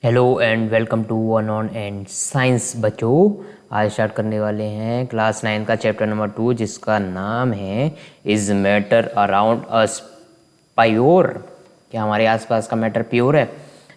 Hello and welcome to one on and science बच्चों। आज start करने वाले हैं क्लास 9 का चैप्टर नंबर 2 जिसका नाम है is matter around us pure. क्या हमारे आसपास का मैटर प्योर है,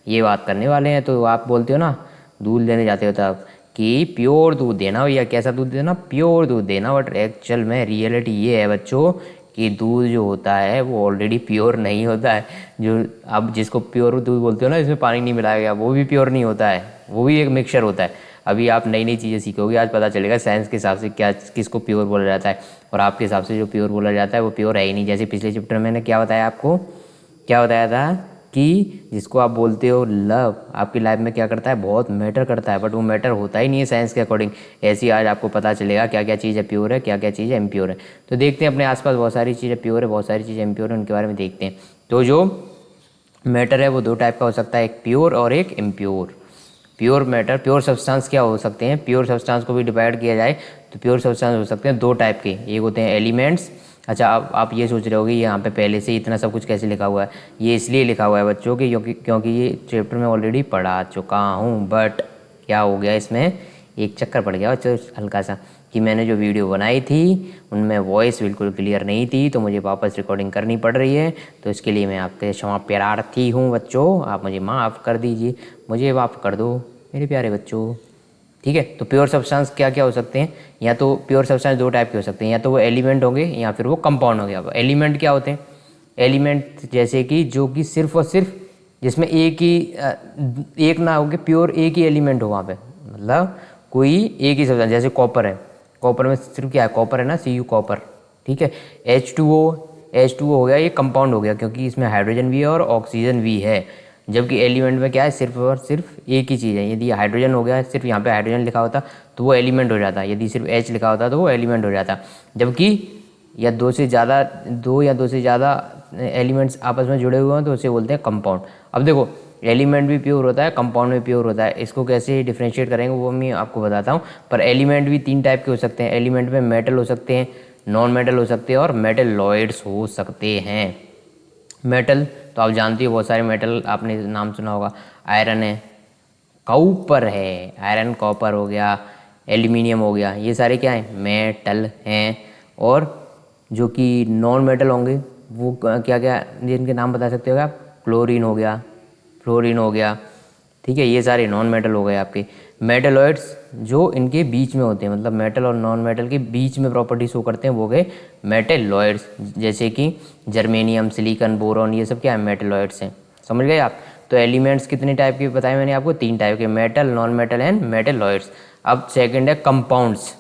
ये बात करने वाले हैं। तो आप बोलते हो ना, दूध लेने जाते हो तब कि प्योर दूध देना भैया, कैसा दूध देना, प्योर दूध देना। बट एक्चुअल में रियलिटी ये है बच्चों कि दूध जो होता है वो ऑलरेडी प्योर नहीं होता है। जो आप जिसको प्योर दूध बोलते हो ना, इसमें पानी नहीं मिलाया गया, वो भी प्योर नहीं होता है, वो भी एक मिक्सचर होता है। अभी आप नई नई चीज़ें सीखोगे, आज पता चलेगा साइंस के हिसाब से क्या किसको प्योर बोला जाता है और आपके हिसाब से जो प्योर बोला जाता है वो प्योर है ही नहीं। जैसे पिछले चैप्टर में मैंने क्या बताया आपको, क्या बताया था कि जिसको आप बोलते हो लव, आपकी लाइफ में क्या करता है, बहुत मैटर करता है, बट वो मैटर होता ही नहीं है साइंस के अकॉर्डिंग। ऐसे ही आज आपको पता चलेगा क्या क्या चीज़ है प्योर है, क्या क्या चीज़ है इम्प्योर है। तो देखते हैं, अपने आसपास बहुत सारी चीज़ें प्योर है, बहुत सारी चीज़ें इम्प्योर है, उनके बारे में देखते हैं। तो जो मैटर है वो दो टाइप का हो सकता है, एक प्योर और एक impure. Pure matter, pure substance क्या हो सकते हैं, प्योर सब्सटेंस को भी डिवाइड किया जाए तो प्योर सब्सटेंस हो सकते हैं दो टाइप के। एक होते हैं एलिमेंट्स। अच्छा, आप ये सोच रहे होगे यहाँ पे पहले से इतना सब कुछ कैसे लिखा हुआ है। ये इसलिए लिखा हुआ है बच्चों की क्योंकि ये चैप्टर में ऑलरेडी पढ़ा चुका हूँ। बट क्या हो गया, इसमें एक चक्कर पड़ गया बच्चों हल्का सा, कि मैंने जो वीडियो बनाई थी उनमें वॉइस बिल्कुल क्लियर नहीं थी, तो मुझे वापस रिकॉर्डिंग करनी पड़ रही है। तो इसके लिए मैं आपके क्षमा प्रार्थी हूँ बच्चों, आप मुझे माफ़ कर दीजिए, मुझे माफ़ कर दो मेरे प्यारे बच्चों। ठीक है, तो प्योर सब्सटेंस क्या क्या हो सकते हैं, या तो प्योर सब्सटेंस दो टाइप के हो सकते हैं, या तो वो एलिमेंट होंगे या फिर वो कंपाउंड होंगे। अब एलिमेंट क्या होते हैं, एलिमेंट जैसे कि जो कि सिर्फ और सिर्फ जिसमें एक ना हो के प्योर एक ही एलिमेंट हो वहाँ पे, मतलब कोई एक ही सब्सटेंस। जैसे कॉपर है, कॉपर में सिर्फ क्या है, कॉपर है ना, Cu कॉपर। ठीक है, H2O हो गया, ये कंपाउंड हो गया क्योंकि इसमें हाइड्रोजन भी है और ऑक्सीजन भी है। जबकि एलिमेंट में क्या है, सिर्फ और सिर्फ एक ही चीज़ है। यदि हाइड्रोजन हो गया, सिर्फ यहाँ पे हाइड्रोजन लिखा होता तो वो एलिमेंट हो जाता, यदि सिर्फ H लिखा होता तो वो एलिमेंट हो जाता। जबकि या दो या दो से ज़्यादा एलिमेंट्स आपस में जुड़े हुए हैं तो उसे बोलते हैं कंपाउंड। अब देखो, एलिमेंट भी प्योर होता है, कंपाउंड भी प्योर होता है, इसको कैसे डिफ्रेंशिएट करेंगे वो मैं आपको बताता हूँ। पर एलिमेंट भी तीन टाइप के हो सकते हैं। एलिमेंट में मेटल हो सकते हैं, नॉन मेटल हो सकते हैं और मेटलॉइड्स हो सकते हैं। मेटल तो आप जानते हो, बहुत सारे मेटल आपने नाम सुना होगा। आयरन है, कॉपर है, आयरन कॉपर हो गया, एल्यूमिनियम हो गया, ये सारे क्या हैं, मेटल हैं। और जो कि नॉन मेटल होंगे वो क्या क्या, जिनके नाम बता सकते हो आप, क्लोरीन हो गया, फ्लोरीन हो गया। ठीक है, ये सारे नॉन मेटल हो गए आपके। मेटलॉइड्स जो इनके बीच में होते हैं, मतलब मेटल और नॉन मेटल के बीच में प्रॉपर्टी शो करते हैं, वो गए मेटलॉइड्स। जैसे कि जर्मेनियम, सिलिकॉन, बोरॉन, ये सब क्या है, मेटलॉइड्स हैं। समझ गए आप। तो एलिमेंट्स कितने टाइप के बताए मैंने आपको, तीन टाइप के, metal, non metal and metalloids. अब सेकंड है कंपाउंड्स,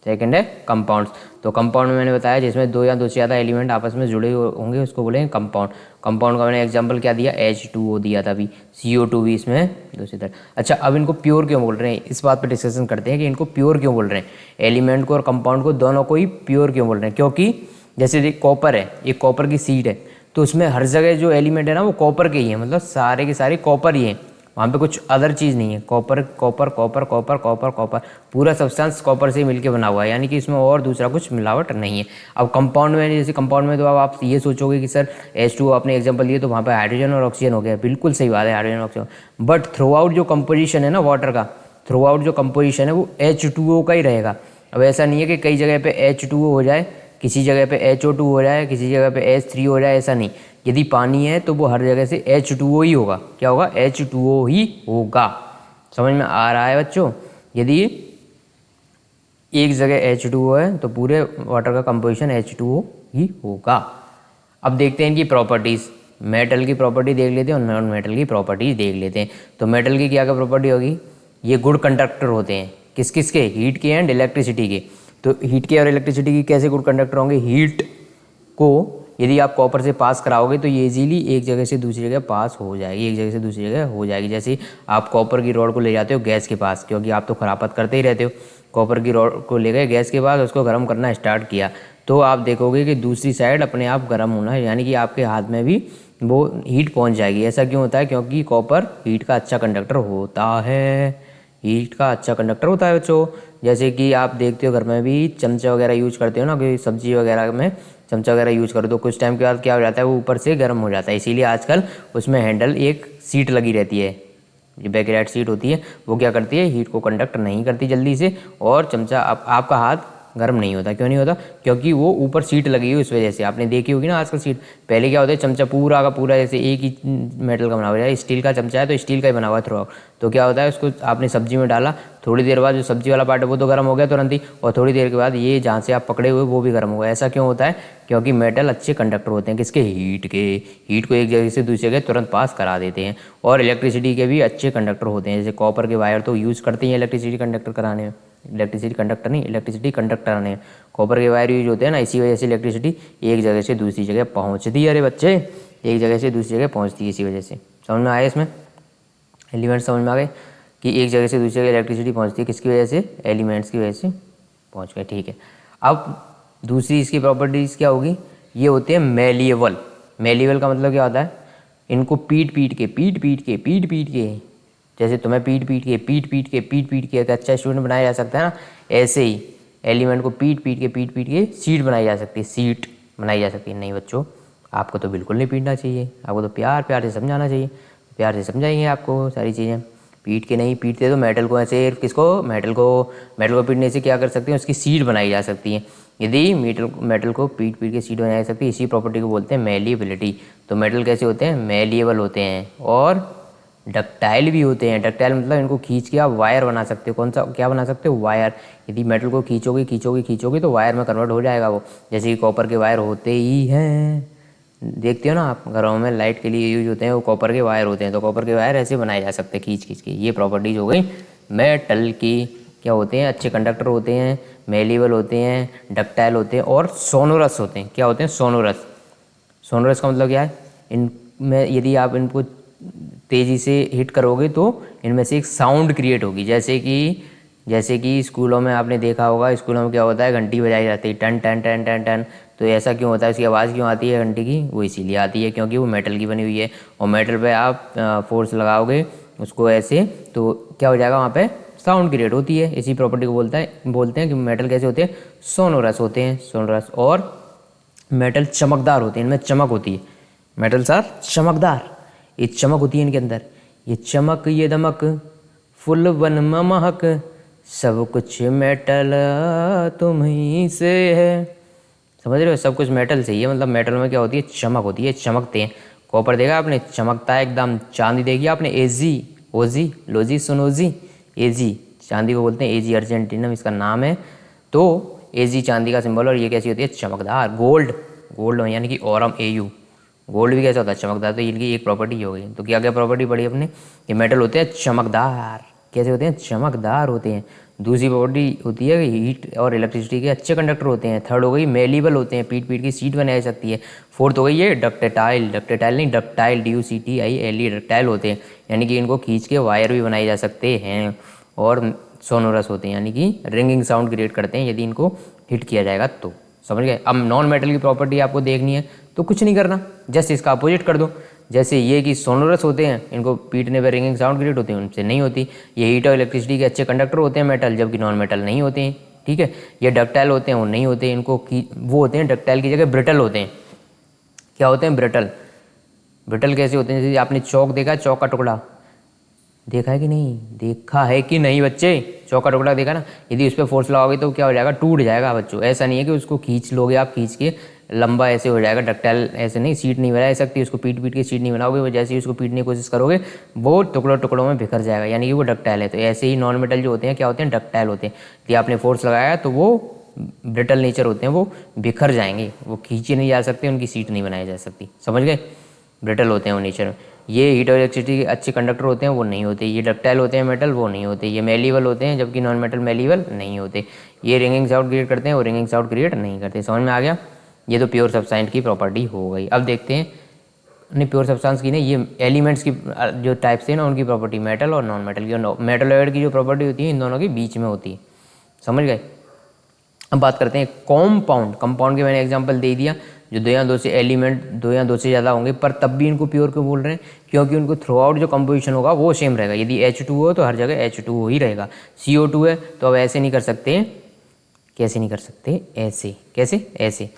सेकंड है कंपाउंड्स। तो कंपाउंड में मैंने बताया जिसमें दो या दो से ज़्यादा एलिमेंट आपस में जुड़े होंगे उसको बोलेंगे कंपाउंड। कंपाउंड का मैंने एग्जांपल क्या दिया, H2O दिया था अभी, CO2 भी इसमें दूसरी तरह। अच्छा, अब इनको प्योर क्यों बोल रहे हैं, इस बात पर डिस्कशन करते हैं कि इनको प्योर क्यों बोल रहे हैं, एलिमेंट को और कंपाउंड को, दोनों को ही प्योर क्यों बोल रहे हैं। क्योंकि जैसे कॉपर है, ये कॉपर की सीड है, तो उसमें हर जगह जो एलिमेंट है ना वो कॉपर के ही है, मतलब सारे के सारे कॉपर ही हैं, वहाँ पे कुछ अदर चीज़ नहीं है। Copper copper copper copper copper copper, पूरा सब्सटेंस कॉपर से मिलके बना हुआ है, यानी कि इसमें और दूसरा कुछ मिलावट नहीं है। अब कंपाउंड में, जैसे कंपाउंड में तो अब आप ये सोचोगे कि सर H2O आपने एग्जांपल दिए तो वहाँ पे हाइड्रोजन और ऑक्सीजन हो गया, बिल्कुल सही बात है, हाइड्रोजन और ऑक्सीजन। बट थ्रू आउट जो कंपोजिशन है ना वाटर का, थ्रू आउट जो कंपोजिशन है वो H2O का ही रहेगा। अब ऐसा नहीं है कि कई जगह पे H2O हो जाए, किसी जगह पे HO2 हो जाए, किसी जगह पे H3 हो जाए, ऐसा नहीं। यदि पानी है तो वो हर जगह से H2O ही होगा। क्या होगा, H2O ही होगा। समझ में आ रहा है बच्चों। यदि एक जगह H2O है तो पूरे वाटर का कंपोजिशन H2O ही होगा। अब देखते हैं इनकी प्रॉपर्टीज़, मेटल की प्रॉपर्टी देख लेते हैं और नॉन मेटल की प्रॉपर्टीज़ देख लेते हैं। तो मेटल की क्या क्या प्रॉपर्टी होगी, ये गुड कंडक्टर होते हैं, किस किस के, हीट के एंड इलेक्ट्रिसिटी के। तो हीट के और इलेक्ट्रिसिटी की कैसे गुड कंडक्टर होंगे, हीट को यदि आप कॉपर से पास कराओगे तो ये इजीली एक जगह से दूसरी जगह पास हो जाएगी, एक जगह से दूसरी जगह हो जाएगी। जैसे आप कॉपर की रॉड को ले जाते हो गैस के पास, क्योंकि आप तो खरापत करते ही रहते हो, कॉपर की रॉड को ले गए गैस के पास, उसको गर्म करना स्टार्ट किया, तो आप देखोगे कि दूसरी साइड अपने आप गर्म होना है, यानी कि आपके हाथ में भी वो हीट पहुंच जाएगी। ऐसा क्यों होता है, क्योंकि कॉपर हीट का अच्छा कंडक्टर होता है, हीट का अच्छा कंडक्टर होता है बच्चों। जैसे कि आप देखते हो घर में भी चमचा वगैरह यूज करते हो ना, कि सब्जी वगैरह में चमचा वगैरह यूज करो तो कुछ टाइम के बाद क्या हो जाता है, वो ऊपर से गर्म हो जाता है। इसीलिए आजकल उसमें हैंडल एक सीट लगी रहती है, जो बैकलाइट शीट होती है वो क्या करती है, हीट को कंडक्ट नहीं करती जल्दी से, और चमचा आपका हाथ गर्म नहीं होता। क्यों नहीं होता, क्योंकि वो ऊपर सीट लगी हुई, उस वजह से। आपने देखी होगी ना आजकल सीट। पहले क्या होता है, चमचा पूरा का पूरा जैसे एक ही मेटल का बना हुआ है, स्टील का चमचा है तो स्टील का ही बना हुआ है थ्रू आउट। तो क्या होता है, उसको आपने सब्जी में डाला, थोड़ी देर बाद जो सब्जी वाला पार्ट है वो तो गर्म हो गया तुरंत ही, और थोड़ी देर के बाद ये जहाँ से आप पकड़े हुए वो भी गर्म हो गया। ऐसा क्यों होता है, क्योंकि मेटल अच्छे कंडक्टर होते हैं किसके, हीट के। हीट को एक जगह से दूसरी जगह तुरंत पास करा देते हैं। और इलेक्ट्रिसिटी के भी अच्छे कंडक्टर होते हैं, जैसे कॉपर के वायर तो यूज़ करते हैं इलेक्ट्रिसिटी कंडक्टर कराने में, इलेक्ट्रिसिटी कंडक्टर नहीं, इलेक्ट्रिसिटी कंडक्टर आने, कॉपर के वायर यूज होते हैं ना, इसी वजह से इलेक्ट्रिसिटी एक जगह से दूसरी जगह पहुंचती है। अरे बच्चे, एक जगह से दूसरी जगह पहुंचती है इसी वजह से। समझ में आया इसमें, एलिमेंट्स समझ में आ गए कि एक जगह से दूसरी जगह इलेक्ट्रिसिटी पहुंचती है किसकी वजह से, एलिमेंट्स की वजह से पहुंच गए। ठीक है, अब दूसरी इसकी प्रॉपर्टीज़ क्या होगी, ये होते हैं मेलिएबल। मेलिएबल का मतलब क्या होता है, इनको पीट पीट के जैसे तुम्हें पीट पीट के एक अच्छा स्टूडेंट बनाया जा सकता है ना, ऐसे ही एलिमेंट को पीट पीट के सीट बनाई जा सकती है, सीट बनाई जा सकती है। नहीं बच्चों, आपको तो बिल्कुल नहीं पीटना चाहिए, आपको तो प्यार प्यार से समझाना चाहिए। प्यार से समझाएंगे आपको सारी चीज़ें, पीट के नहीं। पीटते तो मेटल को ऐसे, किसको, मेटल को पीटने से क्या कर सकते हैं, उसकी सीट बनाई जा सकती है। यदि मेटल को पीट के सीट बनाई जा सकती है, इसी प्रॉपर्टी को बोलते हैं मेलिएबिलिटी। तो मेटल कैसे होते हैं, मेलिएबल होते हैं, और डक्टाइल भी होते हैं। डक्टाइल मतलब इनको खींच के आप वायर बना सकते हो। कौन सा, क्या बना सकते हो, वायर। यदि मेटल को खींचोगे तो वायर में कन्वर्ट हो जाएगा वो, जैसे कि कॉपर के वायर होते ही हैं। देखते हो ना आप, घरों में लाइट के लिए यूज होते हैं, वो कॉपर के वायर होते हैं। तो कॉपर के वायर ऐसे बनाए जा सकते हैं खींच के। ये प्रॉपर्टीज हो गई मेटल की। क्या होते हैं, अच्छे कंडक्टर होते हैं, मेलिएबल होते हैं, डक्टाइल होते हैं, और सोनोरस होते हैं। क्या होते हैं, सोनोरस। सोनोरस का मतलब क्या है, इनमें यदि आप इनको तेज़ी से हिट करोगे तो इनमें से एक साउंड क्रिएट होगी। जैसे कि स्कूलों में आपने देखा होगा, स्कूलों में क्या होता है, घंटी बजाई जाती है, टन टन टन टन टन। तो ऐसा क्यों होता है, उसकी आवाज़ क्यों आती है घंटी की, वो इसीलिए आती है क्योंकि वो मेटल की बनी हुई है, और मेटल पे आप फोर्स लगाओगे उसको ऐसे, तो क्या हो जाएगा, वहाँ पे साउंड क्रिएट होती है। इसी प्रॉपर्टी को बोलते हैं कि मेटल कैसे होते हैं, सोनोरस होते हैं, सोनोरस। और मेटल चमकदार होते हैं, इनमें चमक होती है। मेटल सर चमकदार, ये चमक होती है इनके अंदर, ये चमक ये दमक, फुल वन महक, सब कुछ मेटल तुम्हीं से है। समझ रहे हो, सब कुछ मेटल से ही है। मतलब मेटल में क्या होती है, चमक होती है, चमकते हैं। कॉपर देखा आपने, चमकता है एकदम। चांदी देखी आपने, एजी, ओजी, लोजी, सुनोजी, एजी, चांदी को बोलते हैं एजी, अर्जेंटीना इसका नाम है। तो एजी चांदी का सिंबल, और ये कैसी होती है, चमकदार। गोल्ड यानी कि ओरम, एयू, गोल्ड भी कैसा होता है, चमकदार। तो इनकी एक प्रॉपर्टी हो गई। तो क्या क्या प्रॉपर्टी पड़ी अपने, ये मेटल होते हैं चमकदार। कैसे होते हैं, चमकदार होते हैं। दूसरी प्रॉपर्टी होती है हीट और इलेक्ट्रिसिटी के अच्छे कंडक्टर होते हैं। थर्ड हो गई मेलिएबल होते हैं, पीट की सीट बनाई जा सकती है। फोर्थ हो गई ये डक्टाइल नहीं, डक्टाइल, DUCTILE, डक्टाइल होते हैं, यानी कि इनको खींच के वायर भी बनाए जा सकते हैं। और सोनोरस होते हैं, यानी कि रिंगिंग साउंड क्रिएट करते हैं यदि इनको हिट किया जाएगा तो। समझ गए। अब नॉन मेटल की प्रॉपर्टी आपको देखनी है तो कुछ नहीं करना, जस्ट इसका अपोजिट कर दो। जैसे ये कि सोनोरस होते हैं, इनको पीटने पर रिंगिंग साउंड क्रिएट होती है, उनसे नहीं होती। ये हीट और इलेक्ट्रिसिटी के अच्छे कंडक्टर होते हैं मेटल, जबकि नॉन मेटल नहीं होते हैं। ठीक है, ये डक्टाइल होते हैं, वो नहीं होते, इनको वो होते हैं डक्टाइल की जगह ब्रिटल होते हैं। क्या होते हैं, ब्रिटल। ब्रिटल कैसे होते हैं, जैसे आपने चौक देखा, चौक का टुकड़ा देखा है कि नहीं, देखा है कि नहीं बच्चे, चौक का टुकड़ा देखा ना, यदि उस पर फोर्स लगाओगे तो क्या हो जाएगा, टूट जाएगा बच्चों। ऐसा नहीं है कि उसको खींच लोगे आप, खींच के लंबा ऐसे हो जाएगा। डक्टाइल ऐसे नहीं, सीट नहीं बना सकती, उसको पीट के सीट नहीं बनाओगे, वो जैसे ही उसको पीटने की कोशिश करोगे वो टुकड़ों में बिखर जाएगा, यानी कि वो डक्टाइल है। तो ऐसे ही नॉन मेटल जो होते हैं क्या होते हैं, डक्टाइल होते हैं। यदि आपने फोर्स लगाया तो वो ब्रिटल नेचर होते हैं, वो बिखर जाएंगे, वो खींचे नहीं जा सकते, उनकी सीट नहीं बनाई जा सकती। समझ गए, ब्रिटल होते हैं वो नेचर में। ये हीट और इलेक्ट्रिसिटी के अच्छे कंडक्टर होते हैं, वो नहीं होते। ये डक्टाइल होते हैं मेटल, वो नहीं होते। ये मेलिएबल होते हैं, जबकि नॉन मेटल मेलिएबल नहीं होते। ये रिंगिंग साउंड क्रिएट करते हैं, वो रिंगिंग साउंड क्रिएट नहीं करते। समझ में आ गया, ये तो प्योर सब्सटेंस की प्रॉपर्टी हो गई। अब देखते हैं, नहीं प्योर सब्सटेंस की नहीं, ये एलिमेंट्स की जो टाइप्स हैं ना उनकी प्रॉपर्टी, मेटल और नॉन मेटल की। और मेटलॉइड की जो प्रॉपर्टी होती है इन दोनों के बीच में होती है। समझ गए। अब बात करते हैं कॉम्पाउंड। कंपाउंड के मैंने एग्जांपल दे दिया, जो दो या दो से एलिमेंट, दो या दो से ज़्यादा होंगे, पर तब भी इनको प्योर क्यों बोल रहे हैं, क्योंकि उनको थ्रू आउट जो कंपोजिशन होगा वो सेम रहेगा। यदि H2 हो तो हर जगह H2 ही रहेगा। CO2 है तो अब ऐसे नहीं कर सकते, कैसे नहीं कर सकते, ऐसे। कैसे, ऐसे।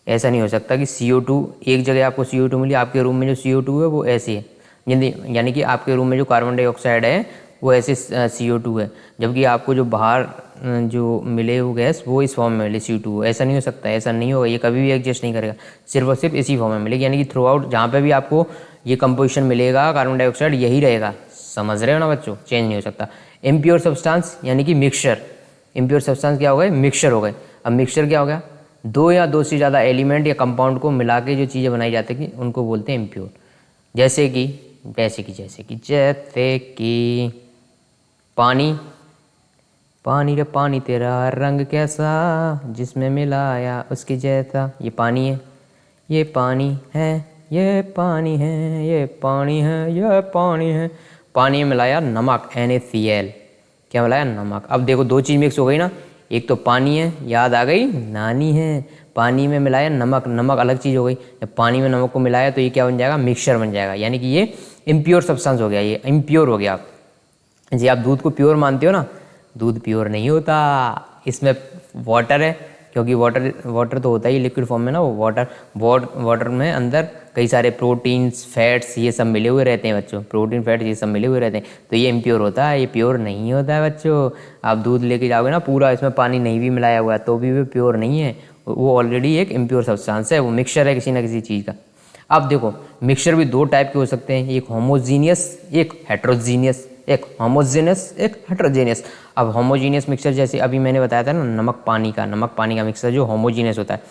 ऐसा नहीं हो सकता कि CO2 एक जगह आपको CO2 मिली, आपके रूम में जो CO2 है वो ऐसे है, यानी कि आपके रूम में जो कार्बन डाइऑक्साइड है वो ऐसे CO2 है, जबकि आपको जो बाहर जो मिले वो गैस वो इस फॉर्म में मिले CO2। ऐसा नहीं हो सकता, ऐसा नहीं होगा, ये कभी भी एग्जिस्ट नहीं करेगा, सिर्फ और सिर्फ इसी फॉर्म में मिलेगी। यानी कि थ्रू आउट जहाँ पे भी आपको ये कंपोजिशन मिलेगा कार्बन डाइऑक्साइड यही रहेगा। समझ रहे हो ना बच्चों, चेंज नहीं हो सकता। इम्प्योर सब्सटेंस यानी कि मिक्सचर। इम्प्योर सब्सटेंस क्या हो गए? मिक्सचर हो गए। अब मिक्सचर क्या हो गया? दो या दो से ज़्यादा एलिमेंट या कंपाउंड को मिला के जो चीज़ें बनाई जाती है उनको बोलते हैं इम्प्योर। जैसे कि पानी। पानी रे पानी तेरा रंग कैसा, जिसमें मिलाया उसके जैसा। ये पानी है, ये पानी है, ये पानी है, ये पानी है, ये पानी है। पानी में मिलाया नमक NaCl। क्या मिलाया? नमक। अब देखो दो चीज़ मिक्स हो गई ना, एक तो पानी है, याद आ गई नानी है। पानी में मिलाया नमक, नमक अलग चीज़ हो गई। जब पानी में नमक को मिलाया तो ये क्या बन जाएगा? मिक्सचर बन जाएगा। यानी कि ये इम्प्योर सब्सटेंस हो गया, ये इम्प्योर हो गया। जी आप दूध को प्योर मानते हो ना, दूध प्योर नहीं होता, इसमें वाटर है, क्योंकि वाटर तो होता ही लिक्विड फॉर्म में ना, वो वाटर में अंदर कई सारे प्रोटीन्स फैट्स ये सब मिले हुए रहते हैं बच्चों, प्रोटीन फैट्स ये सब मिले हुए रहते हैं, तो ये इम्प्योर होता है, ये प्योर नहीं होता है बच्चों। आप दूध लेके जाओगे ना पूरा इसमें पानी नहीं भी मिलाया हुआ है तो भी वो प्योर नहीं है, वो ऑलरेडी एक इम्प्योर सब्सटेंस है, वो मिक्सचर है किसी ना किसी चीज़ का। अब देखो मिक्सचर भी दो टाइप के हो सकते हैं, एक होमोजीनियस एक हेट्रोजीनियस। एक होमोजेनियस एक हेट्रोजेनियस। अब होमोजीनियस मिक्सचर जैसे अभी मैंने बताया था ना नमक पानी का मिक्सचर जो होमोजीनियस होता है।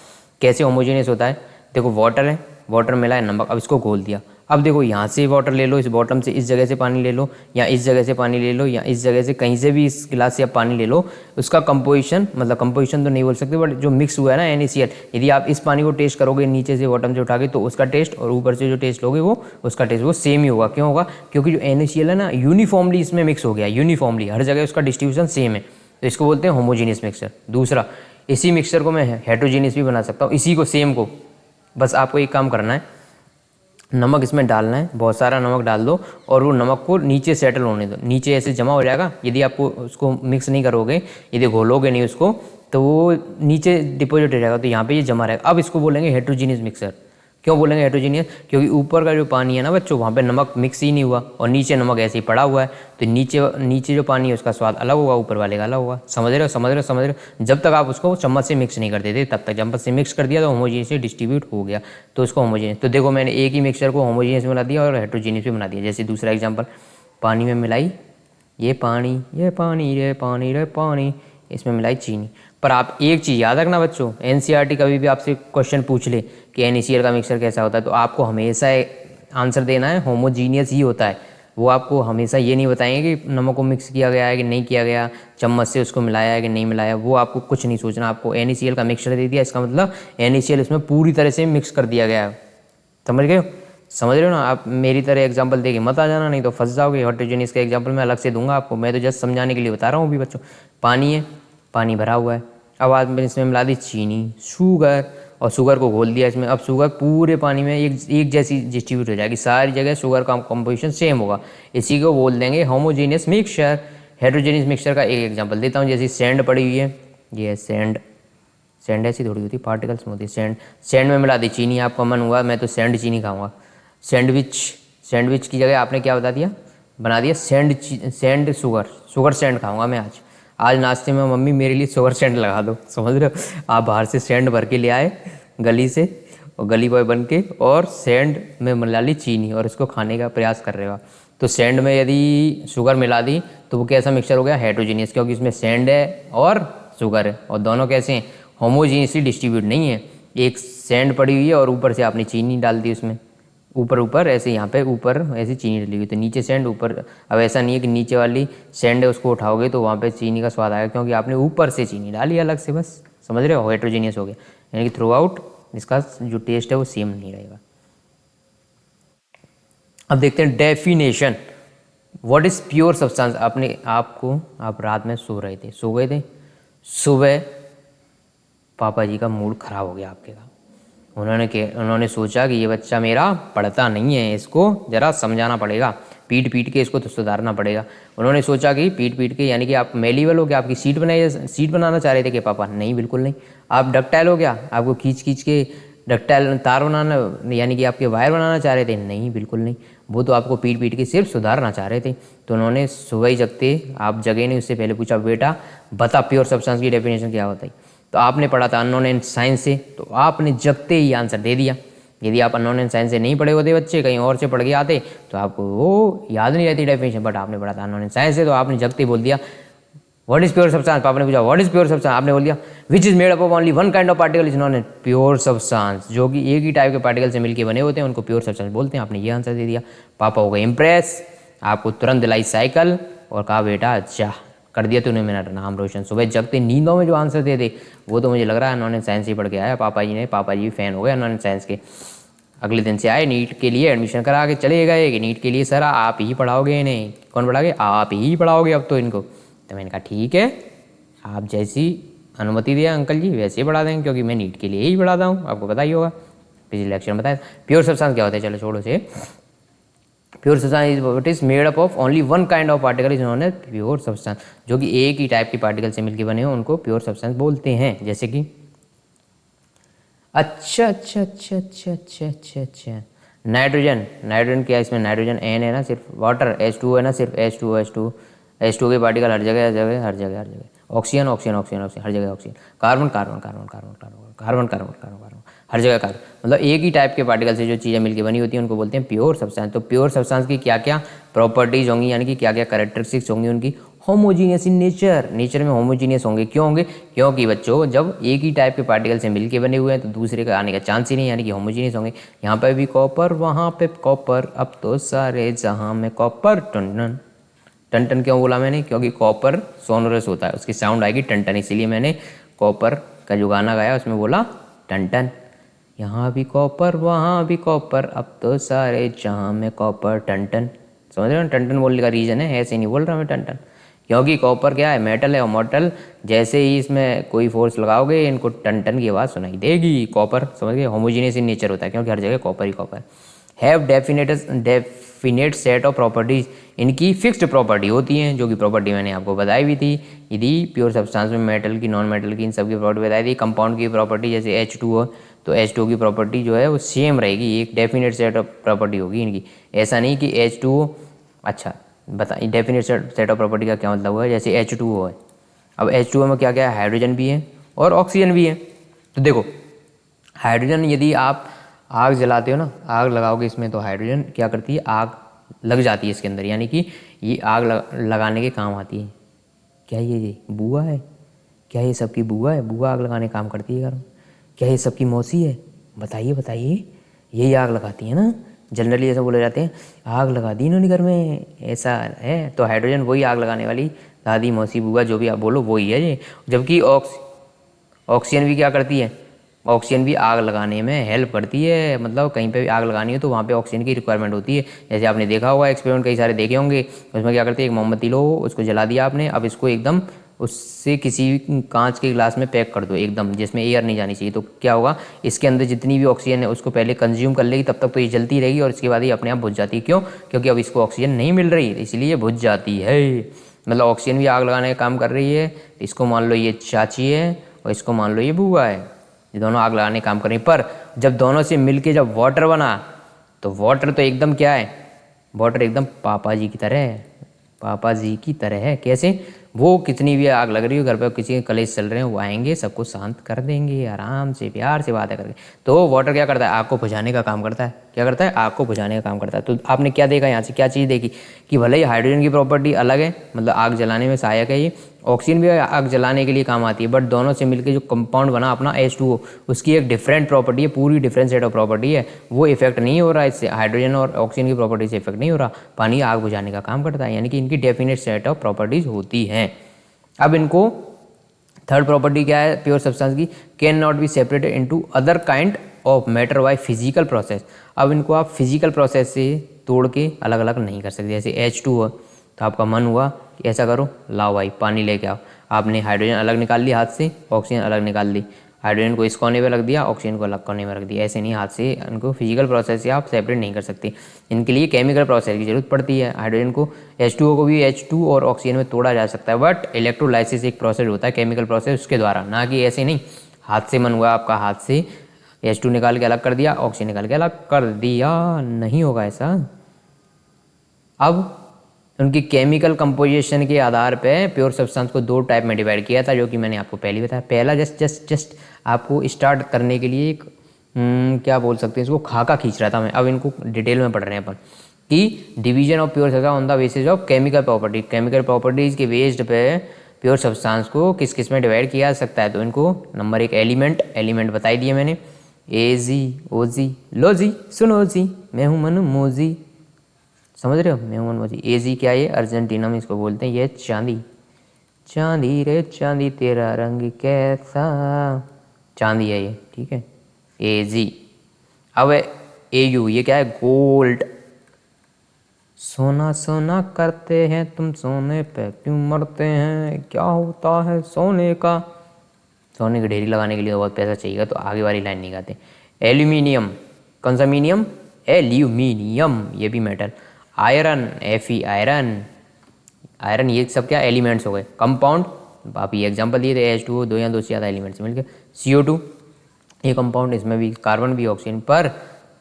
कैसे होमोजीनियस होता है? देखो वाटर है, वाटर मिला है नमक, अब इसको घोल दिया। अब देखो यहाँ से वाटर ले लो, इस बॉटम से इस जगह से पानी ले लो, या इस जगह से पानी ले लो, या इस जगह से कहीं से भी इस गिलास से आप पानी ले लो, उसका कंपोजिशन मतलब कंपोजिशन तो नहीं बोल सकते बट जो मिक्स हुआ है ना NaCl, यदि आप इस पानी को टेस्ट करोगे नीचे से बॉटम से उठा के तो उसका टेस्ट और ऊपर से जो टेस्ट लोगे वो उसका टेस्ट वो सेम ही होगा। क्यों होगा? क्योंकि जो NaCl है ना यूनिफॉर्मली इसमें मिक्स हो गया, यूनिफॉर्मली हर जगह उसका डिस्ट्रीब्यूशन सेम है, तो इसको बोलते हैं होमोजीनियस मिक्सचर। दूसरा, इसी मिक्सचर को मैं हेट्रोजीनियस भी बना सकता हूँ, इसी को सेम को, बस आपको एक काम करना है, नमक इसमें डालना है, बहुत सारा नमक डाल दो और वो नमक को नीचे सेटल होने दो, नीचे ऐसे जमा हो जाएगा। यदि आपको उसको मिक्स नहीं करोगे, यदि घोलोगे नहीं उसको, तो वो नीचे डिपॉजिट हो जाएगा, तो यहाँ पे ये जमा रहेगा। अब इसको बोलेंगे हेट्रोजीनियस मिक्सर। क्यों बोलेंगे हेट्रोजीनियस? क्योंकि ऊपर का जो पानी है ना बच्चों, वहाँ पे नमक मिक्स ही नहीं हुआ और नीचे नमक ऐसे ही पड़ा हुआ है, तो नीचे जो पानी है उसका स्वाद अलग होगा, ऊपर वाले का अलग होगा। समझ रहे हो? जब तक आप उसको चम्मच से मिक्स नहीं कर देते तब तक, चम्मच से मिक्स कर दिया तो होमोजीनियस से डिस्ट्रीब्यूट हो गया, तो उसको होमोजीनियस। तो देखो मैंने एक ही मिक्सचर को होमोजीनियस बना दिया और हेट्रोजीनियस भी बना दिया। जैसे दूसरा एग्जाम्पल, पानी में मिलाई ये पानी, ये पानी रे पानी रे पानी, इसमें मिलाई चीनी। पर आप एक चीज़ याद रखना बच्चों, NCERT कभी भी आपसे क्वेश्चन पूछ ले कि NaCl का मिक्सचर कैसा होता है, तो आपको हमेशा आंसर देना है होमोजीनियस ही होता है। वो आपको हमेशा ये नहीं बताएंगे कि नमक को मिक्स किया गया है कि नहीं किया गया, चम्मच से उसको मिलाया है कि नहीं मिलाया, वो आपको कुछ नहीं सोचना। आपको NaCl का मिक्सचर दे दिया, इसका मतलब NaCl इसमें पूरी तरह से मिक्स कर दिया गया है। समझ गए हो? समझ रहे हो ना? आप मेरी तरह एग्जाम्पल देके मत आ जाना, नहीं तो फंस जाओगे। हेट्रोजीनियस का एग्जाम्पल मैं अलग से दूंगा आपको, मैं तो जस्ट समझाने के लिए बता रहा हूँ अभी बच्चों। पानी है, पानी भरा हुआ है, अब आज मैंने इसमें मिला दी चीनी, शुगर, और शुगर को घोल दिया इसमें। अब शुगर पूरे पानी में एक जैसी डिस्ट्रीब्यूट हो जाएगी, सारी जगह शुगर का कंपोजिशन सेम होगा, इसी को बोल देंगे होमोजीनियस मिक्सचर। हेट्रोजीनियस मिक्सचर का एक एग्जाम्पल देता हूँ, जैसे सैंड पड़ी हुई है, ये सैंड ऐसी थोड़ी होती, पार्टिकल्स में होती है सैंड में मिला दी चीनी, आपका मन हुआ मैं तो सैंड चीनी खाऊंगा। सैंडविच की जगह आपने क्या बता दिया, बना दिया सैंड शुगर सैंड खाऊंगा मैं आज नाश्ते में, मम्मी मेरे लिए शुगर सैंड लगा दो। समझ रहे हो? आप बाहर से सैंड भर के ले आए गली से, और गली बॉय बन के, और सैंड में मिला ली चीनी और इसको खाने का प्रयास कर रहे हो। तो सैंड में यदि शुगर मिला दी तो वो कैसा मिक्सचर हो गया? हेट्रोजीनियस, क्योंकि इसमें सैंड है और शुगर है, और दोनों कैसे हैं? होमोजीनियसली डिस्ट्रीब्यूट नहीं है। एक सैंड पड़ी हुई है और ऊपर से आपने चीनी डाल दी उसमें, ऊपर ऐसे, यहाँ पे ऊपर ऐसे चीनी डली हुई, तो नीचे सैंड ऊपर। अब ऐसा नहीं है कि नीचे वाली सैंड है उसको उठाओगे तो वहाँ पे चीनी का स्वाद आएगा, क्योंकि आपने ऊपर से चीनी डाली अलग से, बस। समझ रहे हो? हेट्रोजीनियस हो गया, यानी कि थ्रू आउट इसका जो टेस्ट है वो सेम नहीं रहेगा। अब देखते हैं definition, what is pure substance. आप रात में सो गए थे, सुबह पापा जी का मूड खराब हो गया आपके का, उन्होंने सोचा कि ये बच्चा मेरा पढ़ता नहीं है, इसको ज़रा समझाना पड़ेगा, पीट के इसको तो सुधारना पड़ेगा। उन्होंने सोचा कि पीट के, यानी कि आप मेलीवल हो गया, आपकी सीट बनाना चाह रहे थे कि पापा? नहीं, बिल्कुल नहीं। आप डक्टाइल हो गया, आपको खींच के डक्टाइल तार बनाना यानी कि आपके वायर बनाना चाह रहे थे? नहीं, बिल्कुल नहीं। वो तो आपको पीट पीट के सिर्फ सुधारना चाह रहे थे। तो उन्होंने सुबह ही जगते, आप जगे नहीं उससे पहले पूछा, बेटा बता प्योर सब्सटेंस की डेफिनेशन क्या होता है। तो आपने पढ़ा था अननोन एंड साइंस से, तो आपने जगते ही आंसर दे दिया। यदि आप अननोन एंड साइंस से नहीं पढ़े होते बच्चे, कहीं और से पढ़ के आते तो आपको वो याद नहीं रहती डेफिनेशन, बट आपने पढ़ा था अननोन एंड साइंस से, तो आपने जगते ही बोल दिया व्हाट इज प्योर सब्सटेंस। पापा ने पूछा व्हाट इज प्योर सब्सटेंस, आपने बोल दिया which is made up of only one kind of particle is known as pure substance, जो कि एक ही टाइप के पार्टिकल से मिलकर बने होते हैं, उनको प्योर सब्सटेंस बोलते हैं। आपने ये आंसर दे दिया। पापा हो गए इम्प्रेस, आपको तुरंत दिलाई साइकिल और कहा बेटा अच्छा कर दिया तूने मेरा नाम रोशन। सुबह जगते नींदों में जो आंसर दे दे वो तो मुझे लग रहा है नॉन एंड साइंस ही पढ़ के आया पापा जी ने। पापा जी भी फैन हो गए नॉन एंड साइंस के। अगले दिन से आए, नीट के लिए एडमिशन करा के चले गए कि नीट के लिए सर आप ही पढ़ाओगे इन्हें। कौन पढ़ाओगे? आप ही पढ़ाओगे अब तो इनको। तो मैंने कहा ठीक है, आप जैसी अनुमति दिया अंकल जी वैसे ही पढ़ा देंगे, क्योंकि मैं नीट के लिए ही पढ़ाता हूँ, आपको पता ही होगा, पिछले लेक्चर में बताया। प्योर सब्सटेंस क्या होता है, चलो छोड़ो से। Pure substance is what is made up of only one kind of particle is known as pure substance, जो कि एक ही टाइप की पार्टिकल से मिलकर बने हो उनको प्योर सब्सटेंस बोलते हैं। जैसे कि अच्छा अच्छा अच्छा अच्छा अच्छा अच्छा अच्छा नाइट्रोजन, नाइट्रोजन क्या है, इसमें नाइट्रोजन एन है ना सिर्फ, वाटर H2O है ना सिर्फ, H2O के पार्टिकल हर जगह हर जगह हर जगह हर जगह, ऑक्सीजन ऑक्सीजन ऑक्सीजन ऑक्सीजन हर जगह oxygen, carbon carbon carbon carbon carbon carbon carbon carbon carbon हर जगह कार्बन, मतलब एक ही टाइप के पार्टिकल से जो चीज़ें मिलकर बनी होती हैं उनको बोलते हैं प्योर सब्सटेंस। तो प्योर सब्सटेंस की क्या क्या प्रॉपर्टीज होंगी, यानी कि क्या क्या कैरेक्टरिस्टिक्स होंगी उनकी? होमोजीनियस इन नेचर, नेचर में होमोजीनियस होंगे। क्यों होंगे? क्योंकि बच्चों जब एक ही टाइप के पार्टिकल से मिलके बने हुए हैं तो दूसरे का आने का चांस ही नहीं, यानी कि होमोजीनियस होंगे। यहाँ पे भी कॉपर, वहाँ पे कॉपर, अब तो सारे जहाँ में कॉपर। टन टन टन क्यों बोला मैंने? क्योंकि कॉपर सोनोरस होता है, उसकी साउंड आएगी टन टन, इसीलिए मैंने कॉपर का जो गाना गाया उसमें बोला टन टन। यहाँ भी कॉपर, वहाँ भी कॉपर, अब तो सारे जहाँ में कॉपर। टन टन, समझ रहे हो? टन टन बोलने का रीज़न है, ऐसे नहीं बोल रहा मैं टन टन, क्योंकि कॉपर क्या है, मेटल है, और मेटल जैसे ही इसमें कोई फोर्स लगाओगे इनको टन टन की आवाज़ सुनाई देगी। कॉपर, समझ गए? होमोजीनियस इन नेचर होता है क्योंकि हर जगह copper he copper. Have definite set of properties, इनकी फिक्स्ड प्रॉपर्टी होती हैं, जो कि प्रॉपर्टी मैंने आपको बताई भी थी। यदि प्योर सब्सटेंस में मेटल की, नॉन मेटल की, इन सब की प्रॉपर्टी बताई थी। कंपाउंड की प्रॉपर्टी जैसे H2O, तो H2O की प्रॉपर्टी जो है वो सेम रहेगी, एक डेफिनेट सेट ऑफ प्रॉपर्टी होगी इनकी। ऐसा नहीं कि H2O, अच्छा बताइए डेफिनेट सेट ऑफ प्रॉपर्टी का क्या मतलब हुआ? जैसे H2O है, अब H2O में क्या क्या है, हाइड्रोजन भी है और ऑक्सीजन भी है। तो देखो हाइड्रोजन, यदि आप आग जलाते हो ना, आग लगाओगे इसमें, तो हाइड्रोजन क्या करती है, आग लग जाती है इसके अंदर, यानी कि ये आग लगाने के काम आती है। क्या ये बुआ है? क्या ये सबकी बुआ है? बुआ आग लगाने काम करती है घर में। क्या ये सबकी मौसी है? बताइए बताइए, यही आग लगाती है ना। जनरली ऐसा बोले जाते हैं आग लगा दी इन्होंने घर में, ऐसा है। तो हाइड्रोजन वही आग लगाने वाली दादी, मौसी, बुआ, जो भी आप बोलो वही है ये। जबकि ऑक्सीजन भी क्या करती है, ऑक्सीजन भी आग लगाने में हेल्प करती है। मतलब कहीं पे भी आग लगानी हो तो वहाँ पे ऑक्सीजन की रिक्वायरमेंट होती है। जैसे आपने देखा होगा, एक्सपेरिमेंट कई सारे देखे होंगे, उसमें क्या करते हैं, एक मोमबत्ती लो, उसको जला दिया आपने, अब इसको एकदम उससे किसी कांच के ग्लास में पैक कर दो एकदम, जिसमें एयर नहीं जानी चाहिए। तो क्या होगा, इसके अंदर जितनी भी ऑक्सीजन है उसको पहले कंज्यूम कर लेगी, तब तक तो ये जलती रहेगी और इसके बाद ही अपने आप बुझ जाती है। क्यों? क्योंकि अब इसको ऑक्सीजन नहीं मिल रही, इसलिए ये बुझ जाती है। मतलब ऑक्सीजन भी आग लगाने का काम कर रही है। इसको मान लो ये चाची है और इसको मान लो ये बुआ है, ये दोनों आग लगाने का काम कर रही। पर जब दोनों से मिलके जब वाटर बना, तो वाटर तो एकदम क्या है, वाटर एकदम पापा जी की तरह है, पापा जी की तरह है। कैसे? वो कितनी भी आग लग रही हो घर पे, किसी के कलेश चल रहे हैं, वो आएंगे सबको शांत कर देंगे, आराम से प्यार से बातें करके। तो वाटर क्या करता है, आग को बुझाने का काम करता है। क्या करता है? आग को बुझाने का काम करता है। तो आपने क्या देखा यहाँ से, क्या चीज़ देखी कि भले ही हाइड्रोजन की प्रॉपर्टी अलग है, मतलब आग जलाने में सहायक है ये, ऑक्सीजन भी आग जलाने के लिए काम आती है, बट दोनों से मिलकर जो कंपाउंड बना अपना H2O, उसकी एक डिफरेंट प्रॉपर्टी है, पूरी डिफरेंट सेट ऑफ प्रॉपर्टी है। वो इफेक्ट नहीं हो रहा इससे, हाइड्रोजन और ऑक्सीजन की प्रॉपर्टी से इफेक्ट नहीं हो रहा। पानी आग बुझाने का काम करता है, यानी कि इनकी डेफिनेट सेट ऑफ प्रॉपर्टीज होती हैं। अब इनको थर्ड प्रॉपर्टी क्या है प्योर सब्सटेंस की, can not be separated into other kind of matter by physical process. अब इनको आप फिजिकल प्रोसेस से तोड़ के अलग अलग नहीं कर सकते। जैसे H2O, तो आपका मन हुआ कि ऐसा करो, लाओ भाई पानी लेके आओ, आपने हाइड्रोजन अलग निकाल ली हाथ से, ऑक्सीजन अलग निकाल ली, हाइड्रोजन को इस कोने पे रख दिया, ऑक्सीजन को अलग कोने में रख दिया। ऐसे नहीं, हाथ से इनको फिजिकल प्रोसेस से आप सेपरेट नहीं कर सकते। इनके लिए केमिकल प्रोसेस की जरूरत पड़ती है। हाइड्रोजन को, H2O को भी H2 और ऑक्सीजन में तोड़ा जा सकता है, बट इलेक्ट्रोलाइसिस एक प्रोसेस होता है केमिकल प्रोसेस, उसके द्वारा, ना कि ऐसे नहीं हाथ से मन हुआ आपका हाथ से H2 निकाल के अलग कर दिया, ऑक्सीजन निकाल के अलग कर दिया, नहीं होगा ऐसा। अब उनकी केमिकल कंपोजिशन के आधार पे प्योर सब्सटेंस को दो टाइप में डिवाइड किया था, जो कि मैंने आपको पहले बताया। पहला जस्ट आपको स्टार्ट करने के लिए एक क्या बोल सकते हैं इसको, खाका खींच रहा था मैं। अब इनको डिटेल में पढ़ रहे हैं अपन कि division of pure substance on the basis of chemical property. Chemical properties के बेस्ड पे प्योर सब्सटेंस को किस किस में डिवाइड किया जा सकता है। तो इनको नंबर एक एलिमेंट बताई दिए मैंने, ए जी ओ जी, लो जी सुनो जी मैं हूँ मनु मोजी, समझ रहे हो, मैं हूँ मनु मोजी। ए जी क्या है, अर्जेंटीना में इसको बोलते हैं, ये चांदी, चांदी रे चांदी तेरा रंग कैसा, चांदी है ये, ठीक है, ए जी। अब ए यू, ये क्या है, गोल्ड, सोना सोना करते हैं तुम सोने पे क्यों मरते हैं, क्या होता है सोने का, सोने की ढेरी लगाने के लिए बहुत पैसा चाहिए, तो आगे वाली लाइन नहीं गाते। एल्यूमिनियम, कौन सा मीनियम, एल्यूमिनियम, ये भी metal. Iron, Fe iron, iron, ये सब क्या एलिमेंट्स हो गए। कंपाउंड, आप ये एग्जांपल दिए थे, H2O, दो या दो से ज़्यादा एलिमेंट्स मिलकर CO2, ये कंपाउंड, इसमें भी कार्बन भी ऑक्सीजन।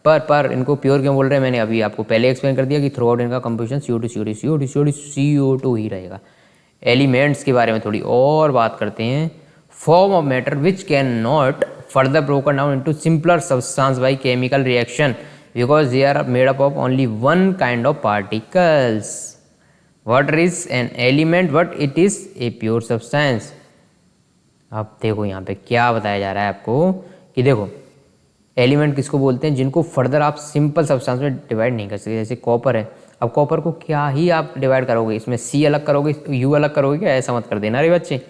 पर इनको प्योर क्यों बोल रहे हैं, मैंने अभी आपको पहले एक्सप्लेन कर दिया कि थ्रू आउट इनका कंपोजिशन CO2 ही रहेगा। एलिमेंट्स के बारे में थोड़ी और बात करते हैं। Form of matter which can not further broken down into simpler substance by chemical reaction because they are made up of only one kind of particles. Water is an element but it is a pure substance. अब देखो यहाँ पे क्या बताया जा रहा है आपको कि देखो एलिमेंट किसको बोलते हैं, जिनको फर्दर आप सिंपल सब्सटेंस में डिवाइड नहीं कर सकते। जैसे कॉपर है, अब कॉपर को क्या ही आप डिवाइड करोगे, इसमें सी अलग करोगे, यू अलग करोगे क्या, ऐसा मत कर देना रे बच्चे।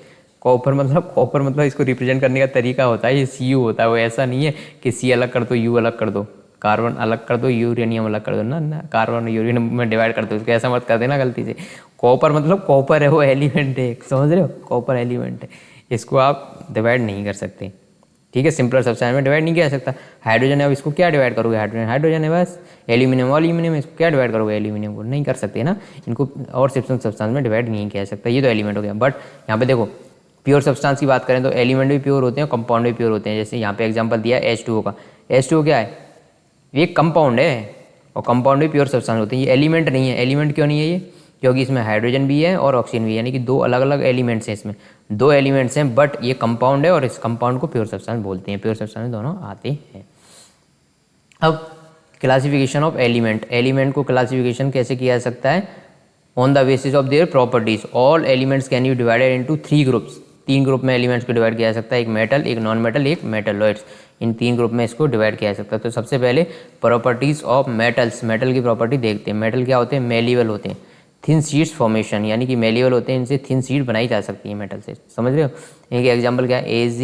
कॉपर मतलब इसको रिप्रेजेंट करने का तरीका होता है, ये सी यू होता है, वो ऐसा नहीं है कि सी अलग कर दो यू अलग कर दो, कार्बन अलग कर दो यूरेनियम अलग कर दो, ना कार्बन यूरेनियम में डिवाइड कर दो, इसको ऐसा मत कर देना गलती से। कॉपर मतलब कॉपर है, वो एलिमेंट है, समझ रहे हो, कॉपर एलिमेंट है, इसको आप डिवाइड नहीं कर सकते, ठीक है, सिंपलर सब्सटेंस में डिवाइड नहीं किया जा सकता। हाइड्रोजन है, अब इसको क्या डिवाइड करोगे, हाइड्रोजन है बस। एल्यूमिनियम इसको क्या डिवाइड करोगे, एल्यूमिनियम को नहीं कर सकते ना, इनको और सिंपल सब्सटेंस में डिवाइड नहीं किया जा सकता, ये तो एलिमेंट हो गया। बट यहाँ पे देखो प्योर सब्सटेंस की बात करें तो एलिमेंट भी प्योर होते हैं, कंपाउंड भी प्योर होते हैं। जैसे यहाँ पे एग्जांपल दिया है H2O का, H2O क्या है, ये कंपाउंड है, और कंपाउंड भी प्योर सब्सटेंस होते हैं, ये एलिमेंट नहीं है। एलिमेंट क्यों नहीं है ये, क्योंकि इसमें हाइड्रोजन भी है और ऑक्सीजन भी है, यानी कि दो अलग अलग एलिमेंट्स हैं, इसमें दो एलिमेंट्स हैं, बट ये कंपाउंड है और इस कंपाउंड को प्योर सब्सटेंस बोलते हैं। प्योर सब्सटेंस दोनों आते हैं। अब क्लासिफिकेशन ऑफ एलिमेंट को क्लासिफिकेशन कैसे किया जा सकता है, on the basis of their properties. All elements can you divided into 3 groups, 3 group में एलिमेंट्स को डिवाइड किया जा सकता है, एक मेटल, एक नॉन मेटल, एक मेटलॉइड्स, इन 3 ग्रुप में इसको डिवाइड किया जा सकता है। तो सबसे पहले प्रॉपर्टीज ऑफ मेटल्स, मेटल की प्रॉपर्टी देखते हैं। मेटल क्या होते हैं, मेलिबल होते हैं, थिन शीट्स फॉर्मेशन, यानी कि मेलिबल होते हैं, इनसे थिन शीट बनाई जा सकती है मेटल से, समझ रहे हो। इनके एग्जांपल क्या है, Ag,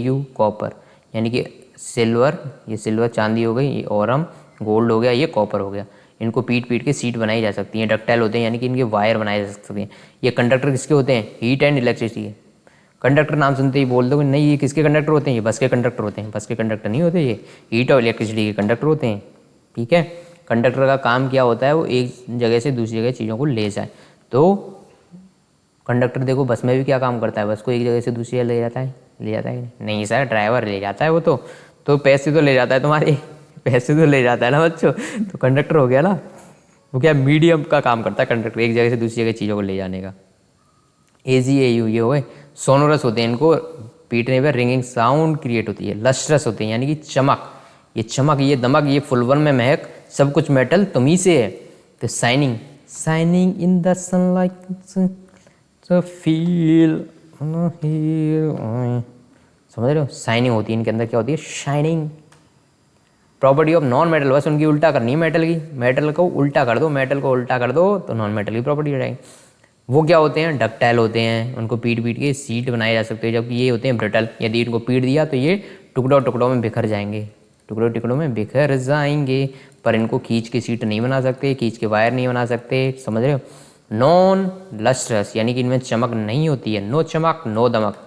Au, कॉपर, यानी कि सिल्वर, ये सिल्वर चांदी हो गई, ये औरम गोल्ड हो गया, ये कॉपर हो गया। इनको पीट के सीट बनाई जा सकती हैं। डक्टाइल होते हैं, यानी कि इनके वायर बनाए जा सकते हैं। ये कंडक्टर किसके होते हैं, हीट एंड इलेक्ट्रिसिटी। कंडक्टर नाम सुनते ही बोल दो नहीं, ये किसके कंडक्टर होते हैं, ये बस के कंडक्टर होते हैं। बस के कंडक्टर नहीं होते, ये हीट और इलेक्ट्रिसिटी के कंडक्टर होते हैं, ठीक है। कंडक्टर का काम क्या होता है, वो एक जगह से दूसरी जगह चीज़ों को ले जाए। तो कंडक्टर देखो बस में भी क्या काम करता है, बस को एक जगह से दूसरी जगह ले जाता है नहीं सर, ड्राइवर ले जाता है वो तो पैसे तो ले जाता है तुम्हारे पैसे तो ले जाता है ना बच्चों, तो कंडक्टर हो गया ना, वो क्या मीडियम का काम करता है कंडक्टर, एक जगह से दूसरी जगह चीज़ों को ले जाने का। Ag, Au ये हो गए। सोनोरस होते हैं, इनको पीटने पर रिंगिंग साउंड क्रिएट होती है। लस्ट्रस होते हैं, यानी कि चमक, ये चमक, ये दमक, ये फुलवन में महक, सब कुछ मेटल तुम्ही से है। तो signing in the sunlight feel, समझ रहे हो, शाइनिंग होती है इनके अंदर, क्या होती है, shining. Property of non metal, बस उनकी उल्टा करनी है मेटल की, मेटल को उल्टा कर दो, मेटल को उल्टा कर दो तो नॉन मेटल की प्रॉपर्टी हो जाएगी। वो क्या होते हैं, डक्टाइल होते हैं, उनको पीट के सीट बनाए जा सकते हैं, जबकि ये होते हैं ब्रिटल, यदि इनको पीट दिया तो ये टुकड़ों में बिखर जाएंगे, टुकड़ों में बिखर जाएंगे, पर इनको खींच के सीट नहीं बना सकते, खींच के वायर नहीं बना सकते, समझ रहे हो। नॉन लस्ट्रस, यानी कि इनमें चमक नहीं होती है, नो चमक नो दमक,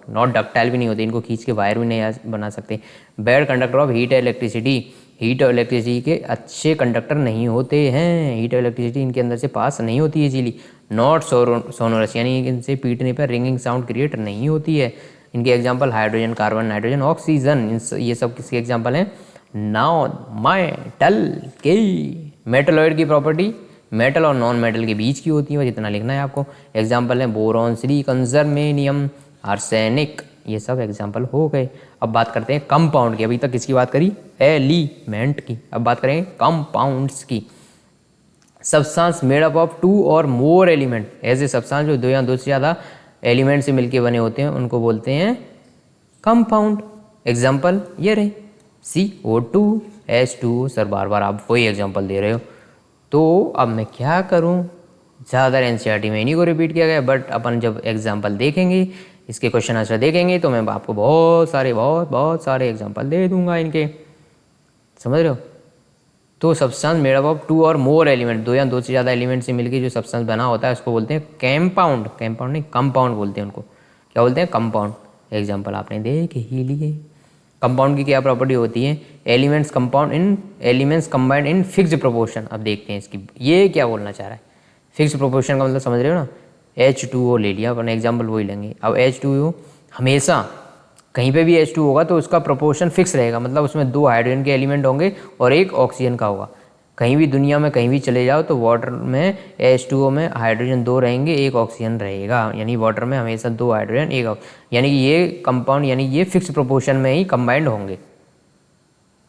नॉट डक्टाइल भी नहीं होती, इनको खींच के वायर भी नहीं बना सकते। Bad conductor of heat electricity, heat और इलेक्ट्रिसिटी के अच्छे कंडक्टर नहीं होते हैं, हीट और इलेक्ट्रिसिटी इनके अंदर से पास नहीं होती है इजीली। नॉट सोनोरस, यानी इनसे पीटने पर रिंगिंग साउंड क्रिएट नहीं होती है। इनके example hydrogen, carbon, nitrogen, oxygen, ये सब किसके एग्जाम्पल हैं? नॉन मेटल के। मेटलॉइड की प्रॉपर्टी मेटल और नॉन मेटल के बीच की होती है, जितना लिखना है आपको। एग्जाम्पल है बोरॉन, सिलिकॉन, जर्मेनियम, आर्सेनिक, ये सब एग्जाम्पल हो गए। अब बात करते हैं कंपाउंड की। अभी तक किसकी बात करी? एलिमेंट की। अब बात करें कंपाउंड्स की। सब्सटेंस मेड अप ऑफ 2 और मोर एलिमेंट, ऐसे सब्सटेंस जो 2 या 2 से ज़्यादा एलिमेंट से मिलके बने होते हैं उनको बोलते हैं कंपाउंड। एग्जाम्पल ये रहे CO2, H2O। सर बार बार आप वही एग्जाम्पल दे रहे हो, तो अब मैं क्या करूं? ज़्यादातर NCERT में इन्हीं को रिपीट किया गया, बट अपन जब एग्जाम्पल देखेंगे, इसके क्वेश्चन आंसर देखेंगे, तो मैं आपको बहुत सारे एग्जाम्पल दे दूंगा इनके, समझ रहे हो? तो सब्सटेंस मेड अप ऑफ 2 और मोर एलिमेंट, 2 या 2 से ज़्यादा एलिमेंट से मिलकर जो सब्सटेंस बना होता है उसको बोलते हैं कंपाउंड। कंपाउंड नहीं, कंपाउंड बोलते हैं उनको। क्या बोलते हैं? कंपाउंड। एग्जाम्पल आपने देख ही लिए। कंपाउंड की क्या प्रॉपर्टी होती है? Elements combined in fixed proportion. अब देखते हैं इसकी, ये क्या बोलना चाह रहा है? फिक्स्ड प्रोपोर्शन का मतलब समझ रहे हो ना? H2O ले लिया अपन, एग्जाम्पल वही लेंगे। अब H2O हमेशा कहीं पे भी H2 होगा तो उसका प्रोपोर्शन फिक्स रहेगा, मतलब उसमें 2 हाइड्रोजन के एलिमेंट होंगे और 1 ऑक्सीजन का होगा। कहीं भी दुनिया में कहीं भी चले जाओ तो वाटर में H2O में हाइड्रोजन 2 रहेंगे, 1 ऑक्सीजन रहेगा, यानी वाटर में हमेशा 2 हाइड्रोजन 1 ऑक्सीजन, यानी कि ये कंपाउंड यानी ये फिक्स प्रोपोर्शन में ही कंबाइंड होंगे।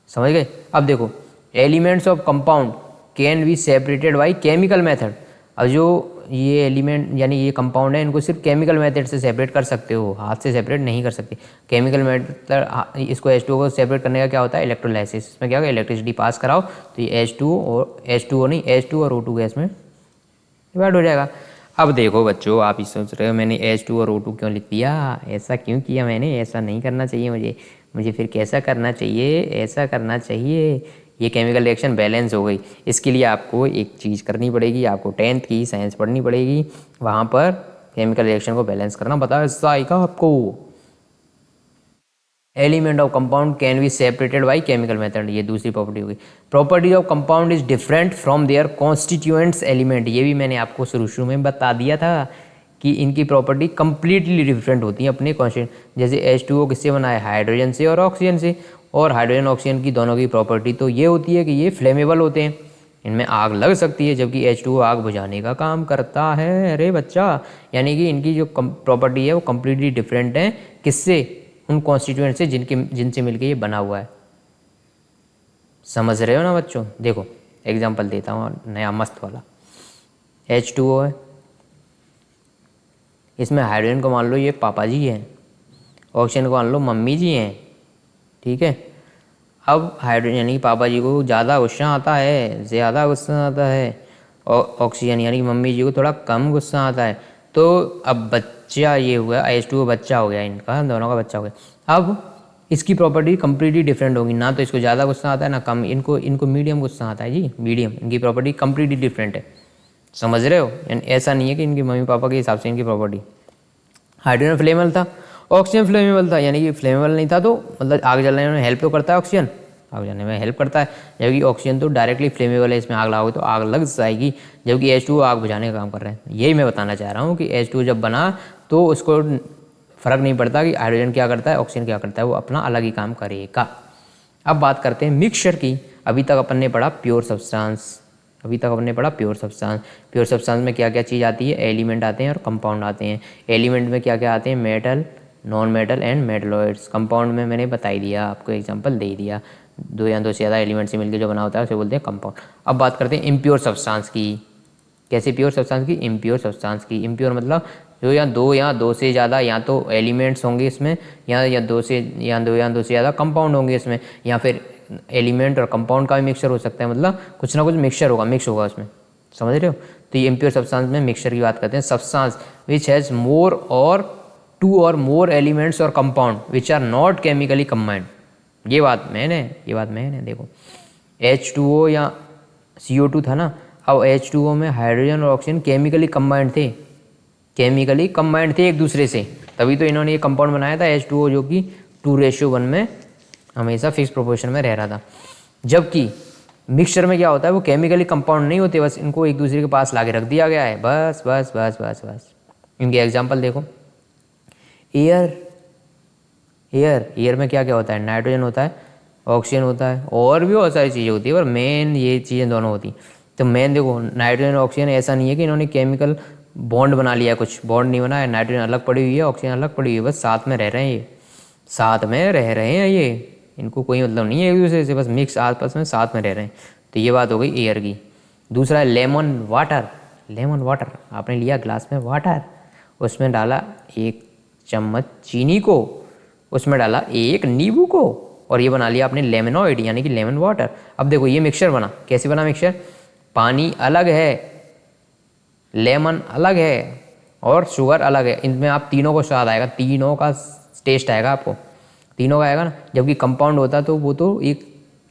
समझ गए? अब देखो, elements of compound can be separated by chemical method. अब जो ये एलिमेंट यानी ये कंपाउंड है, इनको सिर्फ केमिकल मेथड से सेपरेट कर सकते हो, हाथ से सेपरेट नहीं कर सकते। केमिकल मेथड, इसको H2O को सेपरेट करने का क्या होता है? इलेक्ट्रोलाइसिस। इसमें क्या होगा? इलेक्ट्रिसिटी पास कराओ तो ये H2O और O2 गैस में डिवाइड हो जाएगा। अब देखो बच्चों, आप इस सोच रहे हो मैंने H2 और O2 क्यों लिख दिया, ऐसा क्यों किया मैंने? ऐसा नहीं करना चाहिए मुझे फिर कैसा करना चाहिए? ऐसा करना चाहिए। ये केमिकल रिएक्शन बैलेंस हो गई। इसके लिए आपको एक चीज़ करनी पड़ेगी, आपको 10th की साइंस पढ़नी पड़ेगी, वहाँ पर केमिकल रिएक्शन को बैलेंस करना ऐसा आएगा आपको। Element of compound can be separated by chemical method, ये दूसरी प्रॉपर्टी होगी। Property of compound is different from their constituents element, ये भी मैंने आपको शुरू में बता दिया था कि इनकी प्रॉपर्टी कंप्लीटली डिफरेंट होती है अपने कॉन्स्टिट्यूएंट। जैसे H2O किससे बना है? हाइड्रोजन से और ऑक्सीजन से। और हाइड्रोजन ऑक्सीजन की दोनों की प्रॉपर्टी तो ये होती है कि ये फ्लेमेबल होते हैं, इनमें आग लग सकती है, जबकि H2O आग बुझाने का काम करता है। अरे बच्चा, यानी कि इनकी जो प्रॉपर्टी है वो कम्प्लीटली डिफरेंट है। किससे? उन कॉन्स्टिट्यूएंट से जिनसे मिलकर ये बना हुआ है। समझ रहे हो ना बच्चों? देखो एग्जाम्पल देता हूँ नया मस्त वाला। H2O है, इसमें हाइड्रोजन को मान लो ये पापा जी हैं, ऑक्सीजन को मान लो मम्मी जी हैं, ठीक है। अब हाइड्रोजन यानी पापा जी को ज़्यादा गुस्सा आता है, ज़्यादा गुस्सा आता है, और ऑक्सीजन यानी कि मम्मी जी को थोड़ा कम गुस्सा आता है। तो अब बच्चा ये हुआ, H2O बच्चा हो गया, इनका दोनों का बच्चा हो गया। अब इसकी प्रॉपर्टी कम्प्लीटली डिफरेंट होगी, ना तो इसको ज़्यादा गुस्सा आता है ना कम, इनको मीडियम गुस्सा आता है जी, मीडियम। इनकी प्रॉपर्टी कम्प्लीटली डिफरेंट है, समझ रहे हो? यानी ऐसा नहीं है कि इनके मम्मी पापा के हिसाब से इनकी प्रॉपर्टी। हाइड्रोजन फ्लेमेबल था, ऑक्सीजन फ्लेमेबल था, यानी कि फ्लेमेबल नहीं था तो मतलब आग जलाने में हेल्प तो करता है, ऑक्सीजन आग जलाने में हेल्प करता है, जबकि ऑक्सीजन तो डायरेक्टली फ्लेमेबल है, इसमें आग लगाओगे तो आग लग जाएगी, जबकि H2O आग बुझाने का काम कर रहे हैं। यही मैं बताना चाह रहा हूँ कि H2O जब बना तो उसको फ़र्क नहीं पड़ता कि हाइड्रोजन क्या करता है, ऑक्सीजन क्या करता है, वो अपना अलग ही काम करेगा। अब बात करते हैं मिक्सचर की। अभी तक अपन ने पढ़ा प्योर सब्सटेंस, प्योर सब्सटेंस में क्या क्या चीज़ आती है? एलिमेंट आते हैं और कंपाउंड आते हैं। एलिमेंट में क्या क्या आते हैं? Metal, non metal and metalloids. Compound में मैंने बता ही दिया, आपको एग्जांपल दे ही दिया, 2 या 2 से ज़्यादा एलिमेंट से मिलकर जो बना होता है उसे बोलते हैं कंपाउंड। अब बात करते हैं इम्प्योर सब्सटेंस की। कैसे प्योर सब्सटेंस की? इम्प्योर सब्सटेंस की। इम्प्योर मतलब जो या 2 से ज़्यादा या तो एलिमेंट्स होंगे इसमें, या 2 से ज़्यादा कंपाउंड होंगे इसमें, या फिर एलिमेंट और कंपाउंड का भी मिक्सचर हो सकता है, मतलब कुछ ना कुछ मिक्स होगा उसमें, समझ रहे हो? तो ये इम्प्योर सब्सटेंस में मिक्सचर की बात करते हैं। सब्सटेंस विच हैज़ मोर और 2 और मोर एलिमेंट्स और compound which are not chemically combined. ये बात मैंने देखो H2O या CO2 था ना, अब H2O में हाइड्रोजन और ऑक्सीजन केमिकली कंबाइंड थे एक दूसरे से, तभी तो इन्होंने ये कंपाउंड बनाया था H2O, जो कि 2:1 में हमेशा फिक्स प्रोपोर्शन में रह रहा था। जबकि मिक्सचर में क्या होता है, वो केमिकली कंपाउंड नहीं होते, बस इनको एक दूसरे के पास ला के रख दिया गया है, बस। इनके एग्जाम्पल देखो, एयर एयर में क्या क्या होता है, नाइट्रोजन होता है, ऑक्सीजन होता है, और भी बहुत सारी चीज़ें होती है, पर मेन ये चीज़ें दोनों होती हैं। तो मेन देखो नाइट्रोजन और ऑक्सीजन ऐसा नहीं है कि इन्होंने केमिकल बॉन्ड बना लिया, कुछ बॉन्ड नहीं बना है, नाइट्रोजन अलग पड़ी हुई है, ऑक्सीजन अलग पड़ी हुई है, बस साथ में रह रहे हैं, ये साथ में रह रहे हैं, ये इनको कोई मतलब नहीं है एक दूसरे से, बस मिक्स आपस में साथ में रह रहे हैं। तो ये बात हो गई एयर की। दूसरा है लेमन वाटर। लेमन वाटर, आपने लिया ग्लास में वाटर, उसमें डाला 1 चम्मच चीनी को, उसमें डाला 1 नींबू को, और ये बना लिया आपने लेमनॉइड यानी कि लेमन वाटर। अब देखो ये मिक्सचर बना, कैसे बना मिक्सचर, पानी अलग है, लेमन अलग है, और शुगर अलग है, इनमें आप तीनों को स्वाद आएगा, तीनों का टेस्ट आएगा आपको, तीनों का आएगा ना। जबकि कंपाउंड होता है तो वो तो एक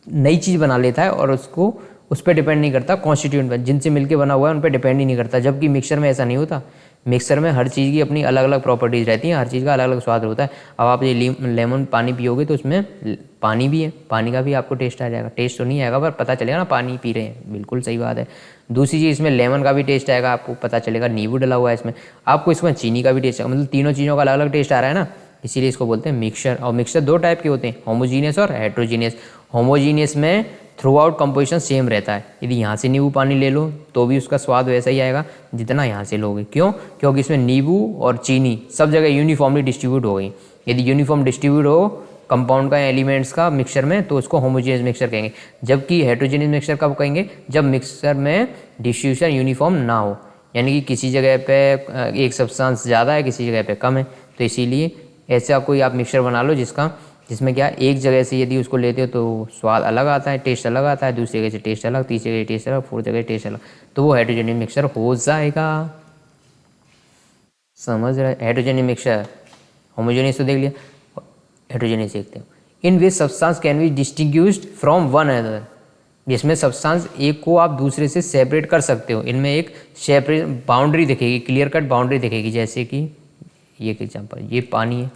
नई चीज़ बना लेता है और उसको उस पर डिपेंड नहीं करता, कॉन्स्टिट्यूएंट पर जिनसे मिलके बना हुआ है उन पर डिपेंड ही नहीं करता। जबकि मिक्सचर में ऐसा नहीं होता, मिक्सचर में हर चीज़ की अपनी अलग अलग प्रॉपर्टीज़ रहती हैं, हर चीज़ का अलग अलग स्वाद होता है। अब आप ये लेमन पानी पियोगे तो उसमें पानी भी है, पानी का भी आपको टेस्ट आ जाएगा, टेस्ट तो नहीं आएगा पर पता चलेगा ना पानी पी रहे हैं, बिल्कुल सही बात है। दूसरी चीज़ इसमें लेमन का भी टेस्ट आएगा, आपको पता चलेगा नींबू डला हुआ है इसमें, आपको इसमें चीनी का भी टेस्ट आएगा, मतलब तीनों चीज़ों का अलग अलग टेस्ट आ रहा है ना, इसीलिए इसको बोलते हैं मिक्सचर। और मिक्सचर 2 टाइप के होते हैं, होमोजीनियस और हेट्रोजीनियस। होमोजीनियस में थ्रू आउट कंपोजिशन सेम रहता है, यदि यहाँ से नींबू पानी ले लो तो भी उसका स्वाद वैसा ही आएगा जितना यहाँ से लोगे। क्यों? क्योंकि इसमें नींबू और चीनी सब जगह यूनिफॉर्मली डिस्ट्रीब्यूट हो गई। यदि यूनिफॉर्म डिस्ट्रीब्यूट हो कंपाउंड का एलिमेंट्स का मिक्सचर में तो उसको होमोजीनियस मिक्सचर कहेंगे। जबकि हेट्रोजीनियस मिक्सचर कब कहेंगे? जब मिक्सचर में डिस्ट्रीब्यूशन यूनिफॉर्म ना हो, यानी कि किसी जगह पे एक सब्सटेंस ज़्यादा है, किसी जगह पे कम है। तो इसीलिए ऐसा कोई आप मिक्सचर बना लो जिसमें क्या एक जगह से यदि उसको लेते हो तो स्वाद अलग आता है, टेस्ट अलग आता है, दूसरी जगह से टेस्ट अलग, तीसरी जगह टेस्ट अलग, फोर्थ जगह टेस्ट अलग, तो वो हेट्रोजेनियस मिक्सचर हो जाएगा। समझ रहे? हेट्रोजेनियस मिक्सचर, होमोजेनियस तो देख लिया, हेट्रोजेनियस देखते हो। In which substance can be distinguished from one another, जिसमें सब्सटेंस एक को आप दूसरे से सेपरेट कर सकते हो, इनमें एक सेपरेट बाउंड्री दिखेगी, क्लियर कट बाउंड्री दिखेगी। जैसे कि ये एग्जाम्पल, ये पानी है,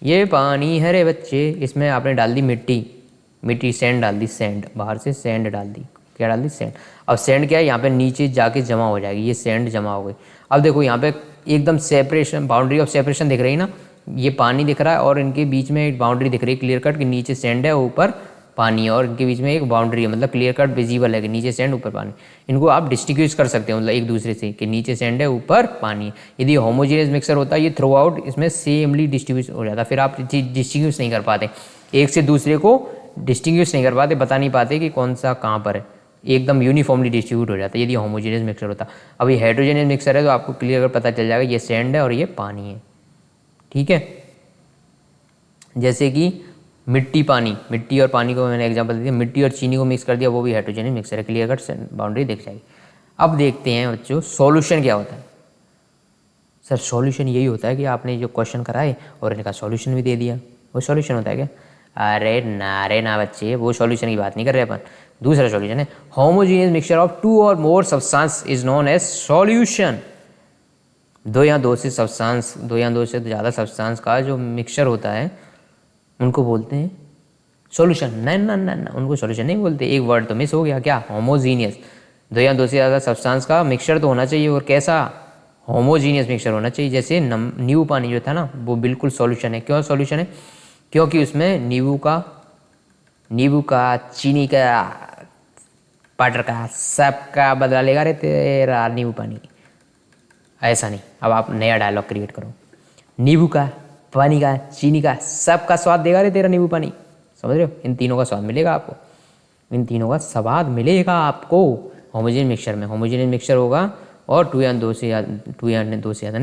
ये पानी है रे बच्चे, इसमें आपने डाल दी मिट्टी, सैंड डाल दी, सैंड बाहर से सैंड डाल दी, क्या डाल दी? सैंड। अब सैंड क्या है, यहाँ पे नीचे जाके जमा हो जाएगी, ये सैंड जमा हो गई। अब देखो यहाँ पे एकदम सेपरेशन, बाउंड्री ऑफ सेपरेशन दिख रही ना, ये पानी दिख रहा है और इनके बीच में एक बाउंड्री दिख रही है क्लियर कट, कि नीचे सैंड है ऊपर पानी है, और इनके बीच में एक बाउंड्री है, मतलब क्लियर कट विजिबल है कि नीचे सैंड ऊपर पानी। इनको आप डिस्टिंग्विश कर सकते हो मतलब एक दूसरे से, कि नीचे सैंड है ऊपर पानी है। यदि होमोजेनियस मिक्सर होता है ये थ्रू आउट इसमें सेमली डिस्ट्रीब्यूट हो जाता, फिर आप डिस्टिंग्विश नहीं कर पाते, एक से दूसरे को डिस्टिंग्विश नहीं कर पाते, बता नहीं पाते कि कौन सा कहाँ पर है, एकदम यूनिफॉर्मली डिस्ट्रीब्यूट हो जाता है यदि होमोजेनियस मिक्सर होता। अब ये हेट्रोजेनियस मिक्सर है तो आपको क्लियर पता चल जाएगा ये सैंड है और ये पानी है, ठीक है। जैसे कि मिट्टी और पानी को मैंने एग्जांपल दिया, मिट्टी और चीनी को मिक्स कर दिया, वो भी हेट्रोजेनियस मिक्सर है, क्लियर कट बाउंड्री दिख जाएगी। अब देखते हैं बच्चों सॉल्यूशन क्या होता है। सर सॉल्यूशन यही होता है कि आपने जो क्वेश्चन कराए और इनका सॉल्यूशन भी दे दिया, वो सॉल्यूशन होता है क्या? अरे ना बच्चे, वो सॉल्यूशन की बात नहीं कर रहे अपन, दूसरा सॉल्यूशन है होमोजेनियस मिक्सचर ऑफ 2 और more substance is known as solution. 2 या 2 से सब्सटेंस, 2 या 2 से ज़्यादा सब्सटेंस का जो मिक्सचर होता है उनको बोलते हैं सॉल्यूशन। ना उनको सॉल्यूशन नहीं बोलते, एक वर्ड तो मिस हो गया, क्या? होमोजीनियस। 2 या 2 से ज़्यादा सब्सटेंस का मिक्सचर तो होना चाहिए, और कैसा? होमोजीनियस मिक्सचर होना चाहिए। जैसे नींबू पानी जो था ना वो बिल्कुल सॉल्यूशन है। क्यों सॉल्यूशन है? क्योंकि उसमें नींबू का, चीनी का, पाटर का, सब का बदला लेगा रे तेरा नींबू पानी। ऐसा नहीं, अब आप नया डायलॉग क्रिएट करो, नींबू का, पानी का, चीनी का, सब का स्वाद देगा रे तेरा नींबू पानी। समझ रहे हो? इन तीनों का स्वाद मिलेगा आपको, इन तीनों का स्वाद मिलेगा आपको होमोजेनियस मिक्सचर में। होमोजेनियस मिक्सचर होगा और 2 या 2 से ज़्यादा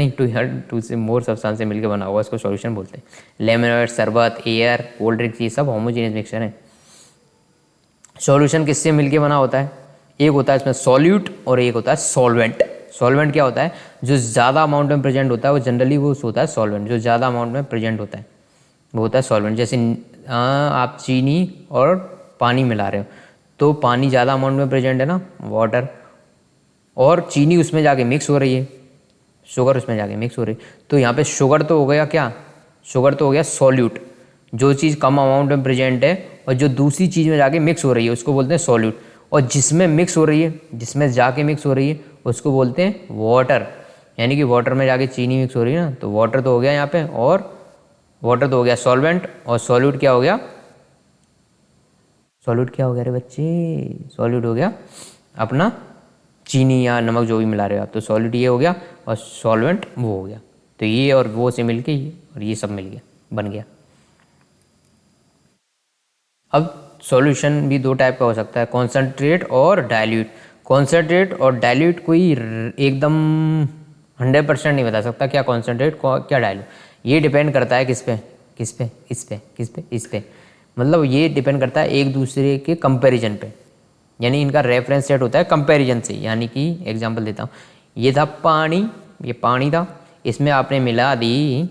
2 से मोर सब्सटेंस से मिलकर बना हुआ, इसको सॉल्यूशन बोलते हैं। लेमनेड, शरबत, एयर, कोल्ड ड्रिंक्स, ये सब होमोजेनियस मिक्सचर है। सॉल्यूशन किससे मिलके बना होता है? एक होता है इसमें सॉल्यूट और एक होता है सॉल्वेंट। सॉल्वेंट क्या होता है? जो ज़्यादा अमाउंट में प्रेजेंट होता है वो जनरली वो होता है सॉल्वेंट, जो ज़्यादा अमाउंट में प्रेजेंट होता है वो होता है सॉल्वेंट। जैसे आप चीनी और पानी मिला रहे हो तो पानी ज़्यादा अमाउंट में प्रेजेंट है ना, वाटर, और चीनी उसमें जाके मिक्स हो रही है, शुगर उसमें जाके मिक्स हो रही है, तो यहाँ पे शुगर तो हो गया क्या? शुगर तो हो गया सॉल्यूट। जो चीज़ कम अमाउंट में प्रेजेंट है और जो दूसरी चीज़ में जाके मिक्स हो रही है उसको बोलते हैं सॉल्यूट। और जिसमें मिक्स हो रही है, जिसमें जाके मिक्स हो रही है उसको बोलते हैं वाटर। यानी कि वाटर में जाके चीनी मिक्स हो रही है ना, तो वाटर तो हो गया यहाँ पे, और वाटर तो हो गया सॉल्वेंट, और सॉल्यूट क्या हो गया, सॉल्यूट क्या हो गया रे बच्चे, सॉल्यूट हो गया अपना चीनी या नमक जो भी मिला रहे हो आप, तो सॉल्यूट ये हो गया और सॉल्वेंट वो हो गया। तो ये और वो से मिलके ये और ये सब मिल गया, बन गया। अब सॉल्यूशन भी दो टाइप का हो सकता है, कॉन्सेंट्रेट और डाइल्यूट। कॉन्सेंट्रेट और डाइल्यूट कोई एकदम 100% नहीं बता सकता क्या कॉन्सेंट्रेट क्या डाइल्यूट, ये डिपेंड करता है किस पे, किस पे, इस पे, किस पे, इस पे, मतलब ये डिपेंड करता है एक दूसरे के कंपैरिजन पे, यानी इनका रेफरेंस सेट होता है कंपैरिजन से। यानी कि एग्जांपल देता हूँ, ये था पानी, ये पानी था, इसमें आपने मिला दी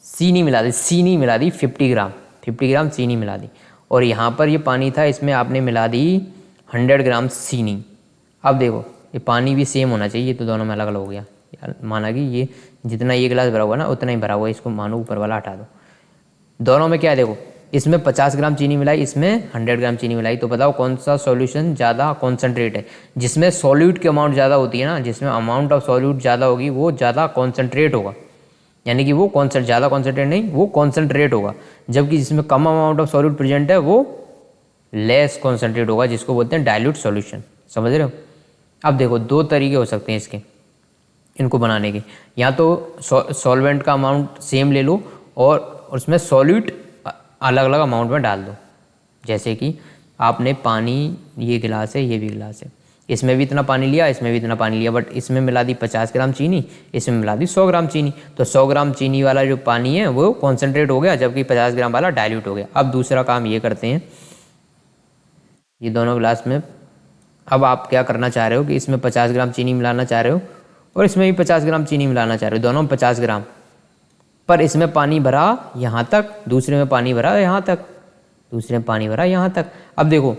चीनी, मिला दी चीनी, मिला दी 50 ग्राम, 50 ग्राम चीनी मिला दी, और यहाँ पर ये पानी था, इसमें आपने मिला दी 100 ग्राम चीनी। अब देखो ये पानी भी सेम होना चाहिए, तो दोनों में अलग अलग हो गया। माना कि ये जितना ये गिलास भरा हुआ ना उतना ही भरा हुआ है, इसको मानो ऊपर वाला हटा दो। दोनों में क्या है देखो, इसमें 50 ग्राम चीनी मिलाई, इसमें 100 ग्राम चीनी मिलाई, तो बताओ कौन सा सॉल्यूशन ज़्यादा कॉन्सेंट्रेट है। जिसमें सॉल्यूट की अमाउंट ज़्यादा होती है ना, जिसमें अमाउंट ऑफ सॉल्यूट ज़्यादा होगी वो ज़्यादा कॉन्सेंट्रेट होगा, यानी कि वो ज़्यादा कॉन्सेंट्रेट नहीं, वो कॉन्सेंट्रेट होगा। जबकि जिसमें कम अमाउंट ऑफ सॉल्यूट प्रेजेंट है वो लेस कॉन्सेंट्रेट होगा, जिसको बोलते हैं डाइल्यूट सॉल्यूशन। समझ रहे हो। अब देखो दो तरीके हो सकते हैं इसके, इनको बनाने के, या तो सॉल्वेंट का अमाउंट सेम ले लो और उसमें सॉल्यूट अलग अलग अमाउंट में डाल दो। जैसे कि आपने पानी, ये गिलास है, ये भी गिलास है, इसमें भी इतना पानी लिया, इसमें भी इतना पानी लिया, बट इसमें मिला दी 50 ग्राम चीनी, इसमें मिला दी 100 ग्राम चीनी, तो 100 ग्राम चीनी वाला जो पानी है वो कॉन्सेंट्रेट हो गया, जबकि 50 ग्राम वाला डाइल्यूट हो गया। अब दूसरा काम ये करते हैं, ये दोनों गिलास में अब आप क्या करना चाह रहे हो कि इसमें 50 ग्राम चीनी मिलाना चाह रहे हो और इसमें भी 50 ग्राम चीनी मिलाना चाह रहे हो, दोनों में 50 ग्राम, पर इसमें पानी भरा यहाँ तक, दूसरे में पानी भरा यहाँ तक, दूसरे में पानी भरा यहाँ तक। अब देखो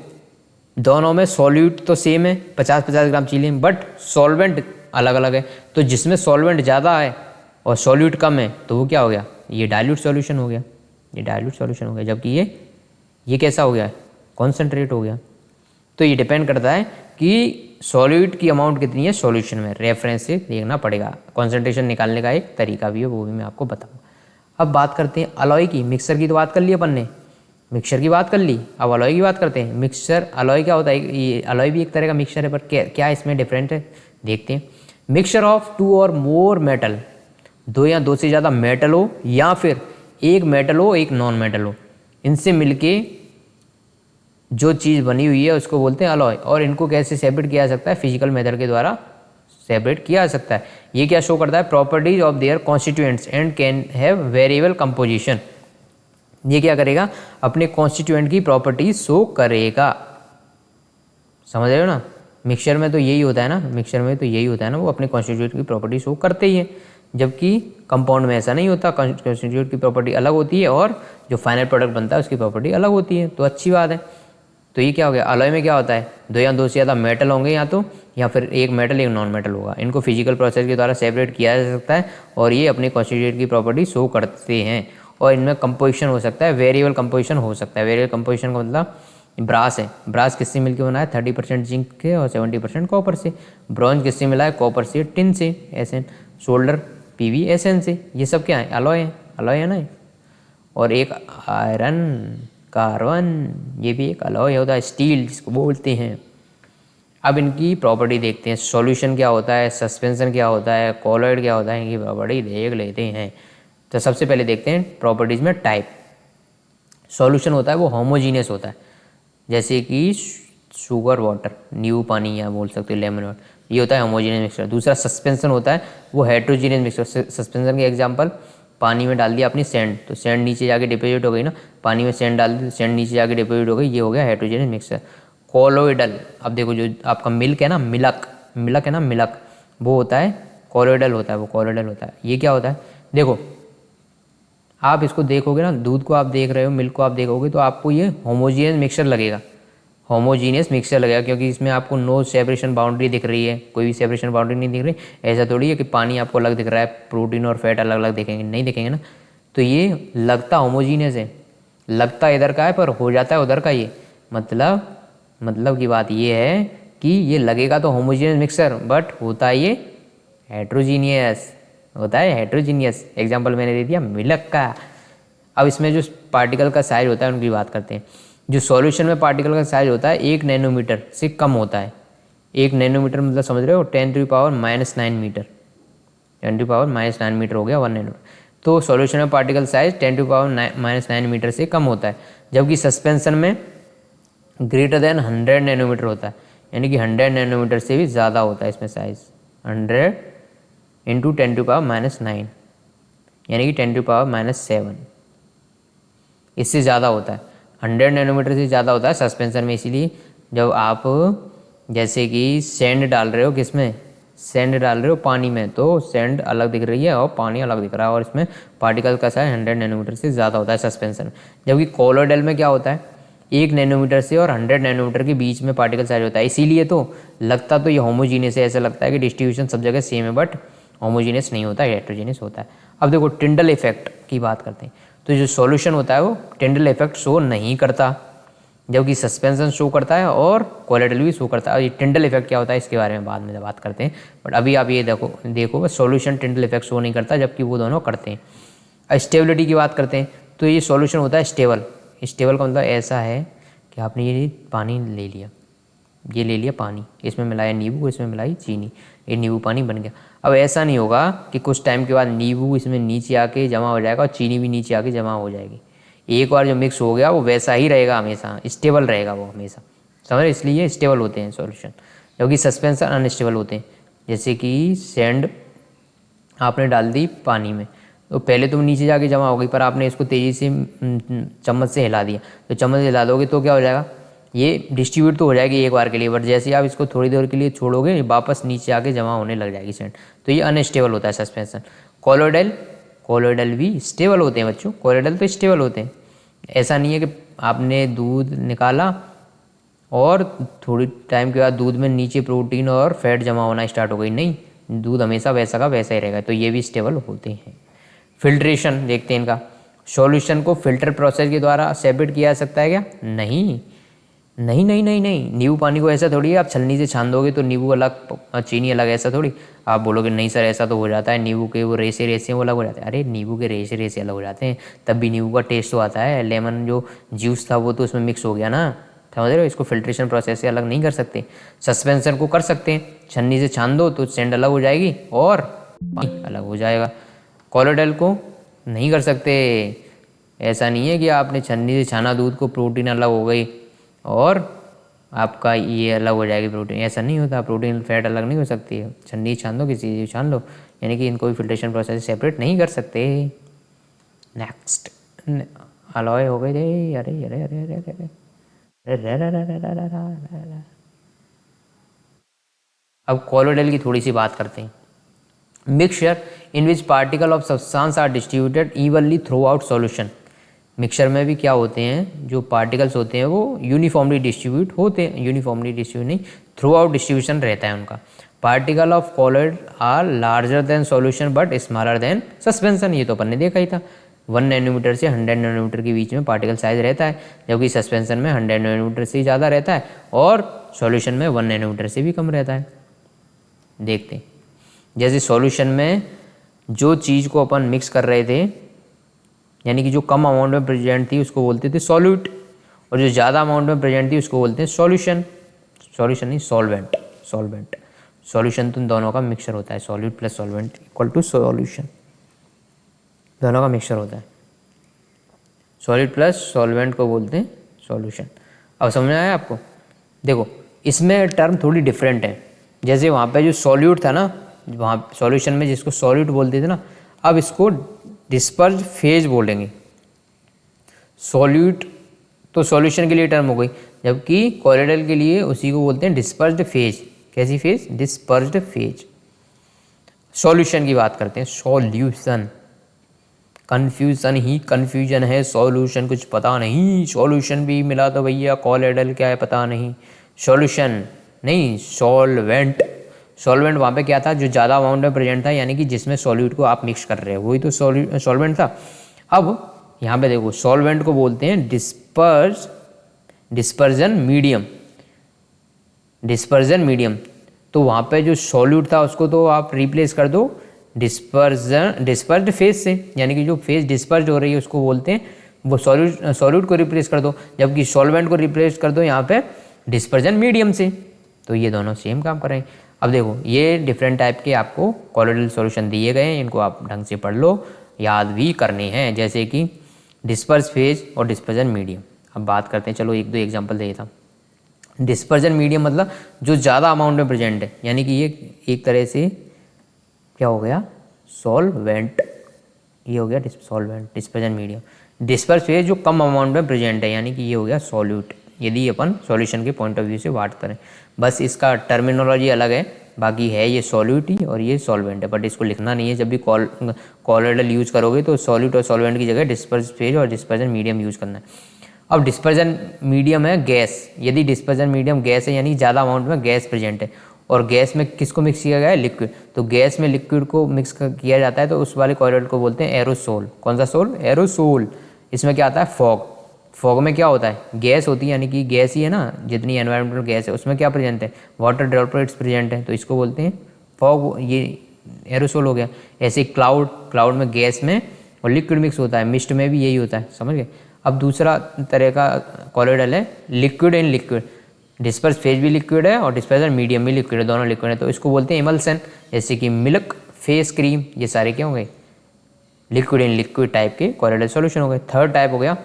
दोनों में सॉल्यूट तो सेम है, 50-50 ग्राम चीनी, बट सॉल्वेंट अलग अलग है। तो जिसमें सॉल्वेंट ज़्यादा है और सॉल्यूट कम है तो वो क्या हो गया, ये डाइल्यूट सॉल्यूशन हो गया, ये डाइल्यूट सॉल्यूशन हो गया। जबकि ये कैसा हो गया, कॉन्सेंट्रेट हो गया। तो ये डिपेंड करता है कि सॉल्यूट की अमाउंट कितनी है सॉल्यूशन में, रेफरेंस से देखना पड़ेगा। कॉन्सेंट्रेशन निकालने का एक तरीका भी है, वो भी मैं आपको बताऊँगा। अब बात करते हैं अलॉय की। मिक्सर की तो बात कर ली अपन ने, मिक्सर की बात कर ली, अब अलॉय की बात करते हैं। मिक्सर अलॉय क्या होता है, ये अलॉय भी एक तरह का मिक्सर है, पर क्या इसमें डिफरेंट है देखते हैं। मिक्सचर ऑफ 2 और मोर मेटल, 2 या 2 से ज़्यादा मेटल हो, या फिर एक मेटल हो एक नॉन मेटल हो, इनसे मिलके जो चीज़ बनी हुई है उसको बोलते हैं अलॉय। और इनको कैसे सेपरेट किया जा सकता है, फिजिकल मेथड के द्वारा सेपरेट किया जा सकता है। ये क्या शो करता है, properties of their constituents and can have variable composition. ये क्या करेगा, अपने कॉन्स्टिट्यूएंट की प्रॉपर्टीज शो करेगा। समझ रहे हो ना। मिक्सचर में तो यही होता है ना, मिक्सचर में तो यही होता है ना, वो अपने कॉन्स्टिट्यूएंट की प्रॉपर्टी शो करते ही है। जबकि कंपाउंड में ऐसा नहीं होता, कॉन्स्टिट्यूएंट की प्रॉपर्टी अलग होती है और जो फाइनल प्रोडक्ट बनता है उसकी प्रॉपर्टी अलग होती है। तो अच्छी बात है। तो ये क्या हो गया, अलॉय में क्या होता है, 2 या 2 से ज़्यादा मेटल होंगे या तो, या फिर एक मेटल एक नॉन मेटल होगा। इनको फिजिकल प्रोसेस के द्वारा सेपरेट किया जा सकता है और ये अपने कॉन्स्टिट्यूएंट की प्रॉपर्टी शो करते हैं। और इनमें कंपोजिशन हो सकता है, वेरिएबल कंपोजिशन हो सकता है। वेरिएबल कंपोजिशन का मतलब ब्रास है, ब्रास किससे मिलकर बना है, 30% जिंक के और 70% कॉपर से। ब्रॉन्ज किससे मिला है, कॉपर से, टिन से, एसएन, सोल्डर पीवी एसएन से। ये सब क्या है, अलॉय है, अलॉय है ना। और एक आयरन कार्बन, ये भी एक अलॉय होता है, स्टील जिसको बोलते हैं। अब इनकी प्रॉपर्टी देखते हैं, सॉल्यूशन क्या होता है, सस्पेंशन क्या होता है, कॉलॉइड क्या होता है, इनकी प्रॉपर्टी देख लेते हैं। तो सबसे पहले देखते हैं प्रॉपर्टीज़ में टाइप। सॉल्यूशन होता है वो होमोजीनियस होता है, जैसे कि शुगर वाटर, नींबू पानी या बोल सकते हो लेमन वाटर, ये होता है होमोजीनियस मिक्सचर। दूसरा सस्पेंशन होता है वो हेट्रोजीनियस मिक्सचर। सस्पेंशन के एग्जांपल, पानी में डाल दिया अपनी सेंड, तो सेंड नीचे जाके डिपोजिट हो गई ना, पानी में सेंड डाल दी, सेंड नीचे जाके डिपोजिट हो गई, ये हो गया हेट्रोजीनियस मिक्सचर। कोलोइडल, अब देखो जो आपका मिल्क है ना, मिल्क है ना, मिल्क, वो होता है कोलोइडल होता है, वो कोलोइडल होता है। ये क्या होता है, देखो आप इसको देखोगे ना, दूध को आप देख रहे हो, मिल्क को आप देखोगे तो आपको ये होमोजीनियस मिक्सचर लगेगा, होमोजीनियस मिक्सचर लगेगा, क्योंकि इसमें आपको नो सेपरेशन बाउंड्री दिख रही है, कोई भी सेपरेशन बाउंड्री नहीं दिख रही। ऐसा थोड़ी है कि पानी आपको अलग दिख रहा है, प्रोटीन और फैट अलग अलग दिखेंगे, नहीं दिखेंगे ना। तो ये लगता होमोजीनियस है, लगता इधर का है पर हो जाता है उधर का। ये मतलब की बात ये है कि ये लगेगा तो होमोजीनियस मिक्सचर, बट होता है ये हेट्रोजीनियस, होता है हेट्रोजीनियस। एग्जाम्पल मैंने दे दिया मिल्क का, अब इसमें जो पार्टिकल का साइज होता है उनकी बात करते हैं। जो सॉल्यूशन में पार्टिकल का साइज होता है 1 नैनोमीटर से कम होता है। 1 नैनोमीटर मतलब समझ रहे हो 10⁻⁹ मीटर, 10⁻⁹ मीटर हो गया 1 नैनोमीटर। तो सॉल्यूशन में पार्टिकल साइज 10⁻⁹ मीटर से कम होता है, जबकि सस्पेंशन में ग्रेटर देन 100 नैनोमीटर होता है, यानी कि 100 नैनोमीटर से भी ज़्यादा होता है इसमें साइज। 100 × 10⁻⁹ यानी कि 10⁻⁷ इससे ज़्यादा होता है। 100 नैनोमीटर से ज़्यादा होता है सस्पेंशन में। इसीलिए जब आप जैसे कि सैंड डाल रहे हो, किस में, सैंड डाल रहे हो पानी में, तो सैंड अलग दिख रही है और पानी अलग दिख रहा है, और इसमें पार्टिकल का साइज 100 नैनोमीटर से ज़्यादा होता है सस्पेंशन। जबकि कोलोइडल में क्या होता है, 1 नैनोमीटर से और 100 नैनोमीटर के बीच में पार्टिकल साइज होता है। इसीलिए तो लगता तो ये होमोजीनियस है, ऐसा लगता है कि डिस्ट्रीब्यूशन सब जगह सेम है, बट होमोजीनियस नहीं होता है, हेट्रोजीनियस होता है। अब देखो टिंडल इफेक्ट की बात करते हैं। तो जो सॉल्यूशन होता है वो टिंडल इफेक्ट शो नहीं करता, जबकि सस्पेंशन शो करता है और कोलोइडल भी शो करता है। और ये टिंडल इफेक्ट क्या होता है इसके बारे में बाद में बात करते हैं, बट अभी आप ये देखो सॉल्यूशन टिंडल इफेक्ट शो नहीं करता, जबकि वो दोनों करते हैं। स्टेबिलिटी की बात करते हैं, तो ये सॉल्यूशन होता है स्टेबल। स्टेबल का मतलब ऐसा है कि आपने ये पानी ले लिया, ये ले लिया पानी, इसमें मिलाया नींबू, इसमें मिलाई चीनी, ये नींबू पानी बन गया। अब ऐसा नहीं होगा कि कुछ टाइम के बाद नींबू इसमें नीचे आके जमा हो जाएगा और चीनी भी नीचे आके जमा हो जाएगी। एक बार जो मिक्स हो गया वो वैसा ही रहेगा, हमेशा स्टेबल रहेगा वो हमेशा, समझ, इसलिए स्टेबल होते हैं सॉल्यूशन, जबकि सस्पेंशन अनस्टेबल होते हैं। जैसे कि सैंड आपने डाल दी पानी में, तो पहले तो नीचे जाके जमा हो गई, पर आपने इसको तेज़ी से चम्मच से हिला दिया, तो चम्मच से हिला दोगे तो क्या हो जाएगा, ये डिस्ट्रीब्यूट तो हो जाएगी एक बार के लिए, बट जैसे ही आप इसको थोड़ी देर के लिए छोड़ोगे वापस नीचे आके जमा होने लग जाएगी सैंड, तो ये अनस्टेबल होता है सस्पेंशन। कोलोइडल भी स्टेबल होते हैं बच्चों, कोलोइडल तो स्टेबल होते हैं। ऐसा नहीं है कि आपने दूध निकाला और थोड़ी टाइम के बाद दूध में नीचे प्रोटीन और फैट जमा होना स्टार्ट हो गई, नहीं, दूध हमेशा वैसा का वैसा ही रहेगा, तो ये भी स्टेबल होते हैं। फिल्ट्रेशन देखते हैं इनका। सॉल्यूशन को फिल्टर प्रोसेस के द्वारा सेपरेट किया जा सकता है क्या, नहीं नहीं नहीं नहीं नहीं। नींबू पानी को ऐसा थोड़ी है आप छलनी से छान दोगे तो नींबू अलग चीनी अलग, ऐसा थोड़ी। आप बोलोगे नहीं सर ऐसा तो हो जाता है, नींबू के वो रेसे वो अलग हो जाते हैं। अरे नींबू के रेसे अलग हो जाते हैं, तब भी नींबू का टेस्ट तो आता है। लेमन जो जूस था वो तो उसमें मिक्स हो गया ना, समझ रहे हो। इसको फिल्ट्रेशन प्रोसेस से अलग नहीं कर सकते। सस्पेंशन को कर सकते हैं, छन्नी से छान दो तो सैंड अलग हो जाएगी और पानी अलग हो जाएगा। कोलोइडल को नहीं कर सकते। ऐसा नहीं है कि आपने छन्नी से छाना दूध को प्रोटीन अलग हो गई और आपका ये अलग हो जाएगी प्रोटीन, ऐसा नहीं होता। प्रोटीन फैट अलग नहीं हो सकती है, छन्नी छान दो किसी चीज़ छान लो, यानी कि इनको भी फिल्ट्रेशन प्रोसेस सेपरेट नहीं कर सकते। नेक्स्ट अलॉय हो गए थे, अरे अरे अरे अरे अरे अरे। अब कोलोइडल की थोड़ी सी बात करते हैं। Mixture in which particle of substance are distributed evenly throughout solution. Mixture में भी क्या होते हैं, जो पार्टिकल्स होते हैं वो यूनिफॉर्मली डिस्ट्रीब्यूट होते हैं, यूनिफॉर्मली डिस्ट्रीब्यूट नहीं, थ्रू आउट डिस्ट्रीब्यूशन रहता है उनका। Particle of colloid are larger than solution but smaller than suspension, ये तो अपन ने देखा ही था। 1 नैनोमीटर से 100 नैनोमीटर के बीच में पार्टिकल साइज रहता है, जबकि सस्पेंशन में 100 नैनोमीटर से ज़्यादा रहता है और सॉल्यूशन में 1 नैनोमीटर से भी कम रहता है। देखते हैं, जैसे सॉल्यूशन में जो चीज़ को अपन मिक्स कर रहे थे, यानी कि जो कम अमाउंट में प्रेजेंट थी उसको बोलते थे सॉल्यूट, और जो ज़्यादा अमाउंट में प्रेजेंट थी उसको बोलते हैं सॉल्यूशन। सॉल्यूशन नहीं, सॉल्वेंट। सॉल्वेंट सॉल्यूशन तो दोनों का मिक्सचर होता है, solute plus solvent equal to solution, दोनों का मिक्सचर होता है। सॉल्यूट प्लस सॉल्वेंट को बोलते हैं सॉल्यूशन। अब समझ में आया आपको। देखो इसमें टर्म थोड़ी डिफरेंट है। जैसे वहाँ पे जो सॉल्यूट था ना, वहाँ सॉल्यूशन में जिसको सॉल्यूट बोलते थे ना, अब इसको डिस्पर्ज फेज बोलेंगे। सॉल्यूट तो सॉल्यूशन के लिए टर्म हो गई, जबकि कोलोइडल के लिए उसी को बोलते हैं डिस्पर्ज्ड फेज। कैसी फेज, डिस्पर्ज्ड फेज। सॉल्यूशन की बात करते हैं, सॉल्यूशन। कन्फ्यूजन ही कन्फ्यूजन है, सॉल्यूशन कुछ पता नहीं, सॉल्यूशन भी मिला तो भैया कोलोइडल क्या है पता नहीं। सॉल्यूशन नहीं, सॉल्वेंट। सॉल्वेंट वहाँ पे क्या था, जो ज़्यादा अमाउंट में प्रेजेंट था, यानी कि जिसमें सॉल्यूट को आप मिक्स कर रहे हो, वही तो सॉल्वेंट था। अब यहाँ पे देखो सॉल्वेंट को बोलते हैं डिस्पर्जन मीडियम। डिस्पर्जन मीडियम, तो वहाँ पे जो सॉल्यूट था उसको तो आप रिप्लेस कर दो डिस्पर्स्ड फेज से, यानी कि जो फेज डिस्पर्ज हो रही है उसको बोलते हैं, वो सॉल्यूट को रिप्लेस कर दो, जबकि सॉल्वेंट को रिप्लेस कर दो यहाँ पे डिस्पर्जन मीडियम से। तो ये दोनों सेम काम कर रहे हैं। अब देखो ये डिफरेंट टाइप के आपको कॉलोइडल सॉल्यूशन दिए गए हैं, इनको आप ढंग से पढ़ लो, याद भी करने हैं, जैसे कि डिस्पर्स फेज और डिस्पर्जन मीडियम। अब बात करते हैं, चलो एक दो एग्जांपल दे देता हूँ। डिस्पर्जन मीडियम मतलब जो ज़्यादा अमाउंट में प्रेजेंट है, यानी कि ये एक तरह से क्या हो गया, सॉल्वेंट, ये हो गया solvent, dispersion medium. Disperse phase जो कम अमाउंट में प्रेजेंट है, यानी कि ये हो गया सॉल्यूट, यदि अपन सॉल्यूशन के पॉइंट ऑफ व्यू से बात करें। बस इसका टर्मिनोलॉजी अलग है, बाकी है ये सॉल्यूट ही और ये सॉल्वेंट है, बट इसको लिखना नहीं है। जब भी कॉलोइडल यूज़ करोगे तो सॉल्यूट और सॉल्वेंट की जगह डिस्पर्स फेज और डिस्पर्जन मीडियम यूज़ करना है। अब डिस्पर्जन मीडियम है गैस, यदि डिस्पर्जन मीडियम गैस है यानी ज़्यादा अमाउंट में गैस प्रेजेंट है, और गैस में किसको मिक्स किया गया है, लिक्विड, तो गैस में लिक्विड को मिक्स किया जाता है, तो उस वाले कॉलोइड को बोलते हैं एरोसोल। कौन सा सोल, एरोसोल। इसमें क्या आता है, फॉग। फॉग में क्या होता है, गैस होती है, यानी कि गैस ही है ना, जितनी एनवायरमेंटल गैस है उसमें क्या प्रेजेंट है, वाटर ड्रॉपलेट्स प्रेजेंट है, तो इसको बोलते हैं फॉग, ये एरोसोल हो गया। ऐसे क्लाउड में गैस में और लिक्विड मिक्स होता है, मिस्ट में भी यही होता है, समझ गए। अब दूसरा तरह का कॉलोइडल है liquid in liquid, disperse phase भी लिक्विड है और डिस्पर्जन मीडियम भी लिक्विड है, दोनों लिक्विड है, तो इसको बोलते हैं इमल्सन, जैसे कि मिल्क, फेस क्रीम, ये सारे क्या हो गए, लिक्विड इन लिक्विड टाइप के कॉलोइडल सॉल्यूशन हो गए। थर्ड टाइप हो गया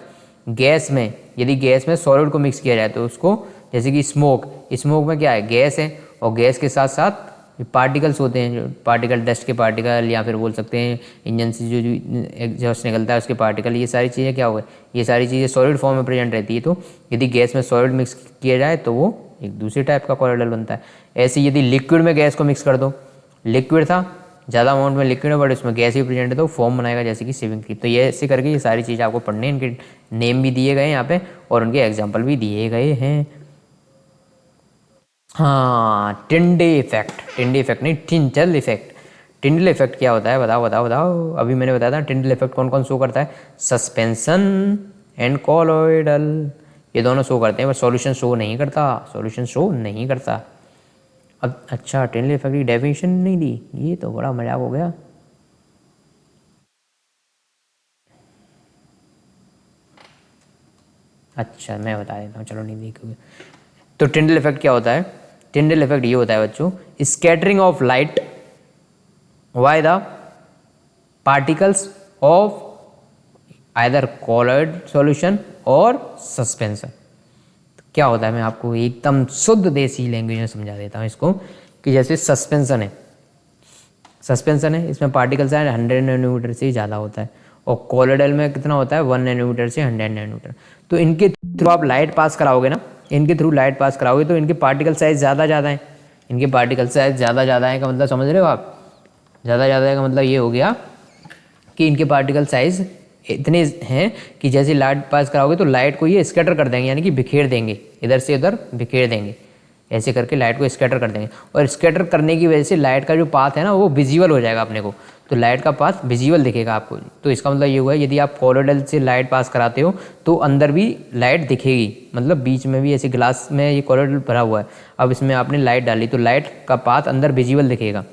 गैस में, यदि गैस में सॉलिड को मिक्स किया जाए तो उसको, जैसे कि स्मोक में क्या है, गैस है, और गैस के साथ साथ पार्टिकल्स होते हैं, जो पार्टिकल, डस्ट के पार्टिकल, या फिर बोल सकते हैं इंजन से जो एग्जॉस्ट निकलता है उसके पार्टिकल, ये सारी चीज़ें क्या हो गए, ये सारी चीज़ें सॉलिड फॉर्म में प्रेजेंट रहती है। तो यदि गैस में सॉलिड मिक्स किया जाए तो वो एक दूसरे टाइप का कॉलोइडल बनता है। ऐसे यदि लिक्विड में गैस को मिक्स कर दो, लिक्विड था, ज़्यादा अमाउंट में लिक्विड है बट उसमें गैस भी प्रेजेंट है, तो फॉर्म बनाएगा, जैसे कि शेविंग क्रीम। तो ये ऐसे करके ये सारी चीज़ें आपको पढ़ने हैं, इनके नेम भी दिए गए हैं यहाँ पे और उनके एग्जाम्पल भी दिए गए हैं। हाँ, टिंडे इफेक्ट नहीं, टिंटल इफेक्ट। टिंडल इफेक्ट क्या होता है, बताओ। अभी मैंने बताया था टिंडल इफेक्ट कौन कौन शो करता है, सस्पेंशन एंड कॉलोइडल, ये दोनों शो करते हैं, बस सॉल्यूशन शो नहीं करता। अब अच्छा, टिंडल इफेक्ट की डेफिनेशन नहीं दी, ये तो बड़ा मजाक हो गया। अच्छा मैं बता देता हूँ, चलो नहीं देखोगे। तो टिंडल इफेक्ट क्या होता है, टिंडल इफेक्ट ये होता है बच्चों, scattering of light by the particles of either colloid solution और सस्पेंशन। क्या होता है, मैं आपको एकदम शुद्ध देसी लैंग्वेज में समझा देता हूँ इसको, कि जैसे सस्पेंशन है, इसमें पार्टिकल साइज 100 नैनोमीटर से ज़्यादा होता है, और कॉलोइडल में कितना होता है, 1 नैनोमीटर से 100 नैनोमीटर। तो इनके थ्रू आप लाइट पास कराओगे ना, तो इनके पार्टिकल साइज ज़्यादा है, का मतलब समझ रहे हो आप, ज़्यादा है का मतलब ये हो गया कि इनके पार्टिकल साइज इतने हैं कि जैसे लाइट पास कराओगे तो लाइट को ये स्कैटर कर देंगे, यानी कि बिखेर देंगे, इधर से उधर बिखेर देंगे, ऐसे करके लाइट को स्कैटर कर देंगे। और स्कैटर करने की वजह से लाइट का जो पाथ है ना वो विजिबल हो जाएगा अपने को, तो लाइट का पाथ विजिबल दिखेगा आपको। तो इसका मतलब ये हुआ है, यदि आप कॉलोइडल से लाइट पास कराते हो तो अंदर भी लाइट दिखेगी, मतलब बीच में भी ऐसे ग्लास में ये कॉलोइडल भरा हुआ है, अब इसमें आपने लाइट डाली तो लाइट का पाथ अंदर विजिबल दिखेगा,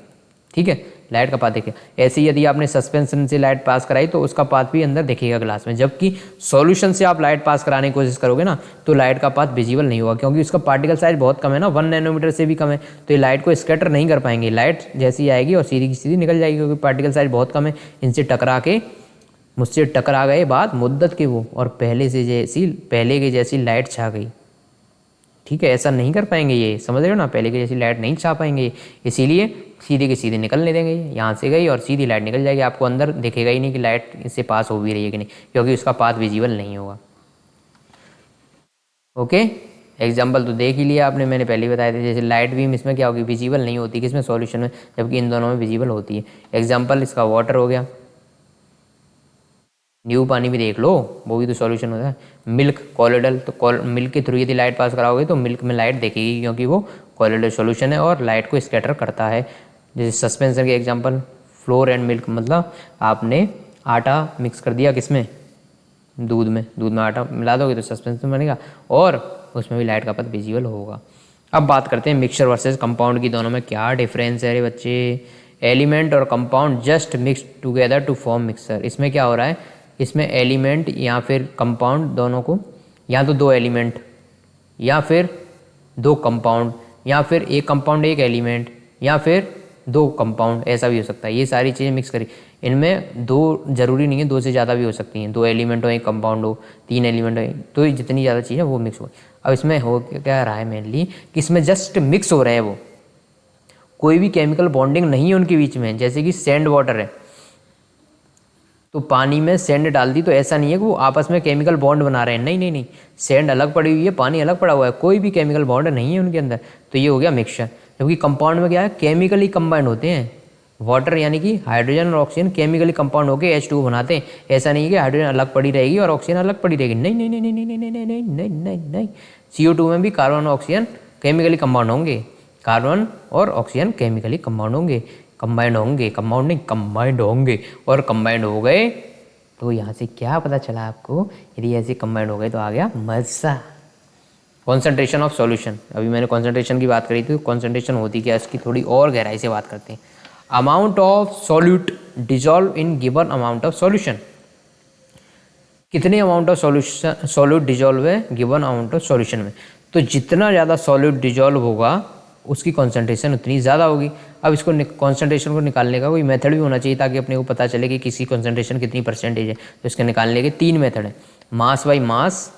ठीक है, लाइट का पाथ दिखेगा। ऐसे ही यदि आपने सस्पेंशन से लाइट पास कराई तो उसका पाथ भी अंदर दिखेगा ग्लास में, जबकि सॉल्यूशन से आप लाइट पास कराने की कोशिश करोगे ना तो लाइट का पाथ विजिबल नहीं होगा, क्योंकि उसका पार्टिकल साइज बहुत कम है ना, 1 नैनोमीटर से भी कम है, तो ये लाइट को स्कैटर नहीं कर पाएंगे। लाइट जैसी आएगी और सीधी की सीधी निकल जाएगी, क्योंकि पार्टिकल साइज बहुत कम है। मुझसे टकरा गए बाद मुद्दत के वो, और पहले की जैसी लाइट छा गई, ठीक है, ऐसा नहीं कर पाएंगे ये, समझ रहे हो ना, पहले की जैसी लाइट नहीं छा पाएंगे, इसीलिए सीधे के सीधे निकलने देंगे। यहाँ से गई और सीधी लाइट निकल जाएगी, आपको अंदर दिखेगा ही नहीं कि लाइट इससे पास हो भी रही है कि नहीं, क्योंकि उसका पाथ विजिबल नहीं होगा। ओके, एग्जाम्पल तो देख ही लिया आपने, मैंने पहले ही बताया था, जैसे लाइट बीम इसमें क्या होगी, विजिबल नहीं होती, किसमें, सॉल्यूशन में, जबकि इन दोनों में विजिबल होती है। एग्जाम्पल इसका वाटर हो गया, न्यू पानी भी देख लो, वो भी तो सॉल्यूशन होता है। मिल्क कॉलोइडल, तो मिल्क के थ्रू यदि लाइट पास कराओगे तो मिल्क में लाइट दिखेगी, क्योंकि वो कॉलोइडल सॉल्यूशन है और लाइट को स्कैटर करता है। जैसे सस्पेंशन के एग्जांपल, फ्लोर एंड मिल्क, मतलब आपने आटा मिक्स कर दिया किसमें, दूध में आटा मिला दोगे तो सस्पेंशन बनेगा, और उसमें भी लाइट का पथ विजिबल होगा। अब बात करते हैं मिक्सचर वर्सेस कंपाउंड की, दोनों में क्या डिफरेंस है अरे बच्चे, एलिमेंट और compound just mix together to form mixture. इसमें क्या हो रहा है, इसमें एलिमेंट या फिर कंपाउंड दोनों को, या तो दो एलिमेंट या फिर दो कंपाउंड या फिर एक कंपाउंड एक एलिमेंट या फिर दो कंपाउंड, ऐसा भी हो सकता है। ये सारी चीज़ें मिक्स करी, इनमें दो ज़रूरी नहीं है, दो से ज़्यादा भी हो सकती हैं, दो एलिमेंट हो एक कंपाउंड हो, तीन एलिमेंट हो, तो जितनी ज़्यादा चीज़ें वो मिक्स हो। अब इसमें हो क्या रहा है मेनली कि इसमें जस्ट मिक्स हो रहे हैं, वो कोई भी केमिकल बॉन्डिंग नहीं है उनके बीच में। जैसे कि सैंड वाटर है, तो पानी में सैंड डाल दी तो ऐसा नहीं है कि वो आपस में केमिकल बॉन्ड बना रहे हैं, नहीं नहीं नहीं, सैंड अलग पड़ी हुई है, पानी अलग पड़ा हुआ है, कोई भी केमिकल बॉन्ड नहीं है उनके अंदर, तो ये हो गया मिक्सचर। जबकि कंपाउंड में क्या है, केमिकली कंबाइंड होते हैं। वाटर यानी कि हाइड्रोजन और ऑक्सीजन केमिकली कंपाउंड होकर H2O बनाते हैं। ऐसा नहीं है कि हाइड्रोजन अलग पड़ी रहेगी और ऑक्सीजन अलग पड़ी रहेगी, नहीं नहीं नहीं नहीं नहीं नहीं नहीं नहीं नहीं नहीं नहीं। CO2 में भी कार्बन और ऑक्सीजन केमिकली कंपाउंड होंगे, कार्बन और ऑक्सीजन केमिकली कंपाउंड होंगे, कंबाइंड होंगे, कंपाउंड नहीं कंबाइंड होंगे। और कंबाइंड हो गए तो यहाँ से क्या पता चला आपको, यदि ऐसे कंबाइंड हो गए तो आ गया मज़ा। कॉन्सेंट्रेशन ऑफ सॉल्यूशन, अभी मैंने कॉन्सेंट्रेशन की बात करी थी, कॉन्सेंट्रेशन होती क्या, इसकी थोड़ी और गहराई से बात करते हैं। Amount of solute dissolve in given amount of solution, कितने amount of solution solute dissolve है गिवन अमाउंट ऑफ सॉल्यूशन में, तो जितना ज़्यादा सॉल्यूट डिजॉल्व होगा उसकी कॉन्सेंट्रेशन उतनी ज़्यादा होगी। अब इसको कॉन्सेंट्रेशन को निकालने का कोई मेथड भी होना चाहिए ताकि अपने को पता चले कि किसी कॉन्सेंट्रेशन कितनी परसेंटेज है। तो इसके निकालने के 3 मेथड हैं, मास बाई मास,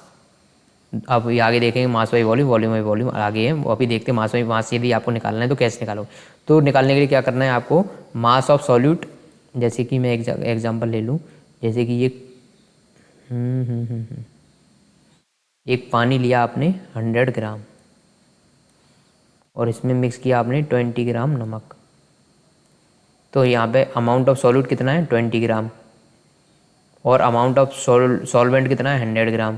अब आगे देखेंगे mass by volume, volume by volume आगे है, वो अभी देखते हैं मास बाई मास। यदि आपको निकालना है तो कैसे निकालोगे, तो निकालने के लिए क्या करना है आपको, मास ऑफ सॉल्यूट, जैसे कि मैं एग्जांपल ले लूँ, जैसे कि ये एक पानी लिया आपने 100 ग्राम और इसमें मिक्स किया आपने 20 ग्राम नमक, तो यहाँ पे अमाउंट ऑफ सॉल्यूट कितना है 20 ग्राम और अमाउंट ऑफ सॉल्वेंट कितना है 100 ग्राम।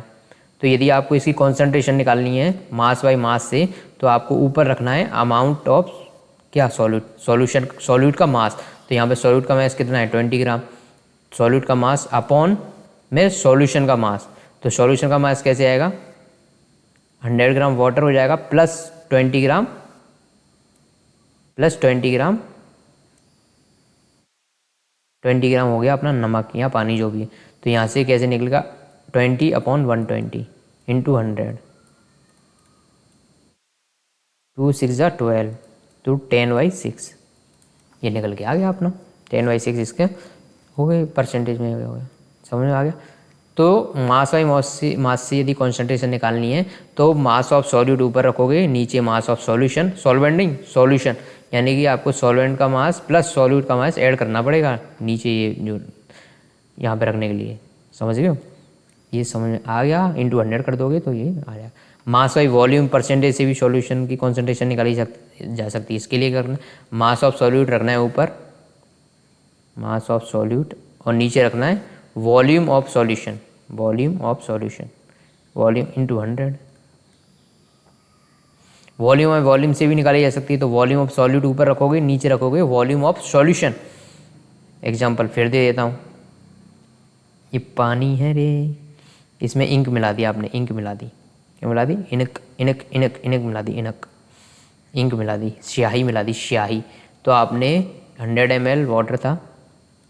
तो यदि आपको इसकी कॉन्सेंट्रेशन निकालनी है मास बाई मास से, तो आपको ऊपर रखना है अमाउंट ऑफ क्या सॉल्यूट का मास। तो यहाँ पे सॉल्यूट का मास कितना है 20 ग्राम, सॉल्यूट का मास अपॉन में सॉल्यूशन का मास, तो सॉल्यूशन का मास कैसे आएगा, 100 ग्राम वाटर हो जाएगा प्लस 20 ग्राम प्लस 20 ग्राम 20 ग्राम हो गया अपना नमक या पानी जो भी है। तो यहाँ से कैसे निकलेगा 20 अपॉन 120 इंटू 100, 2 6 जा 12 तो 10/6, ये निकल के आ गया अपना 10/6, इसके हो गए परसेंटेज में हो गया, समझ में आ गया। तो मास बाई मास से यदि कॉन्सेंट्रेशन निकालनी है तो मास ऑफ सॉल्यूट ऊपर रखोगे, नीचे मास ऑफ सॉल्यूशन, सॉल्वेंट नहीं सॉल्यूशन, यानी कि आपको सॉल्वेंट का मास प्लस सॉल्यूट का मास ऐड करना पड़ेगा नीचे, ये जो यहाँ पे रखने के लिए, समझ गए हो, ये समझ में आ गया। इंटू 100 कर दोगे तो ये आ जाएगा। मास बाई वॉल्यूम परसेंटेज से भी सॉल्यूशन की कॉन्सेंट्रेशन निकाली जा सकती है। इसके लिए करना मास ऑफ सॉल्यूट रखना है ऊपर, मास ऑफ सॉल्यूट, और नीचे रखना है volume of solution, volume of solution, volume into 100। Volume of volume से भी निकाली जा सकती है, तो वॉल्यूम ऑफ सॉल्यूट ऊपर रखोगे, नीचे रखोगे वॉल्यूम ऑफ सॉल्यूशन। एग्जांपल फिर दे देता हूँ, ये पानी है रे, इसमें इंक मिला दी आपने, इंक मिला दी, क्या मिला दी, इनक इनक इनक इनक मिला दी, इनक इंक मिला दी, स्याही मिला दी, स्याही। तो आपने 100 ml वाटर था,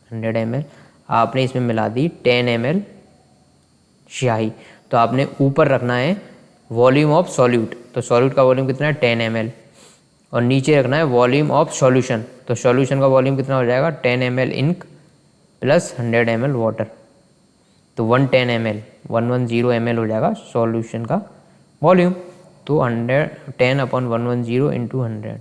100 ml, आपने इसमें मिला दी 10 ml स्याही। तो आपने ऊपर रखना है वॉल्यूम ऑफ सॉल्यूट, तो सॉल्यूट का वॉल्यूम कितना है 10 ml, और नीचे रखना है वॉल्यूम ऑफ सॉल्यूशन, तो सॉल्यूशन का वॉल्यूम कितना हो जाएगा 10 ml ink plus 100 ml water, तो 110 ml 110 ml हो जाएगा सॉल्यूशन का वॉल्यूम। तो 110 अपॉन 110 इंटू 100,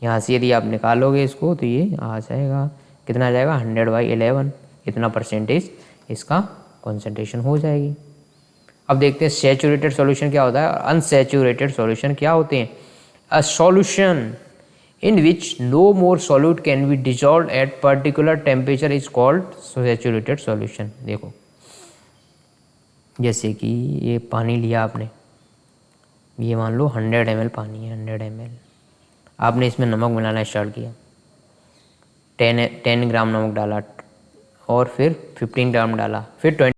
यहाँ से यदि आप निकालोगे इसको तो ये आ जाएगा, कितना आ जाएगा 100/11, इतना परसेंटेज इसका कॉन्सेंट्रेशन हो जाएगी। अब देखते हैं सैचुरेटेड सॉल्यूशन क्या होता है और अनसैचुरेटेड सॉल्यूशन क्या होते हैं। A solution in which no more solute can be dissolved at particular temperature is called saturated solution। देखो जैसे कि ये पानी लिया आपने, ये मान लो 100 ml पानी है, 100 ml, आपने इसमें नमक मिलाना स्टार्ट किया, 10 ग्राम नमक डाला और फिर 15 ग्राम डाला, फिर 20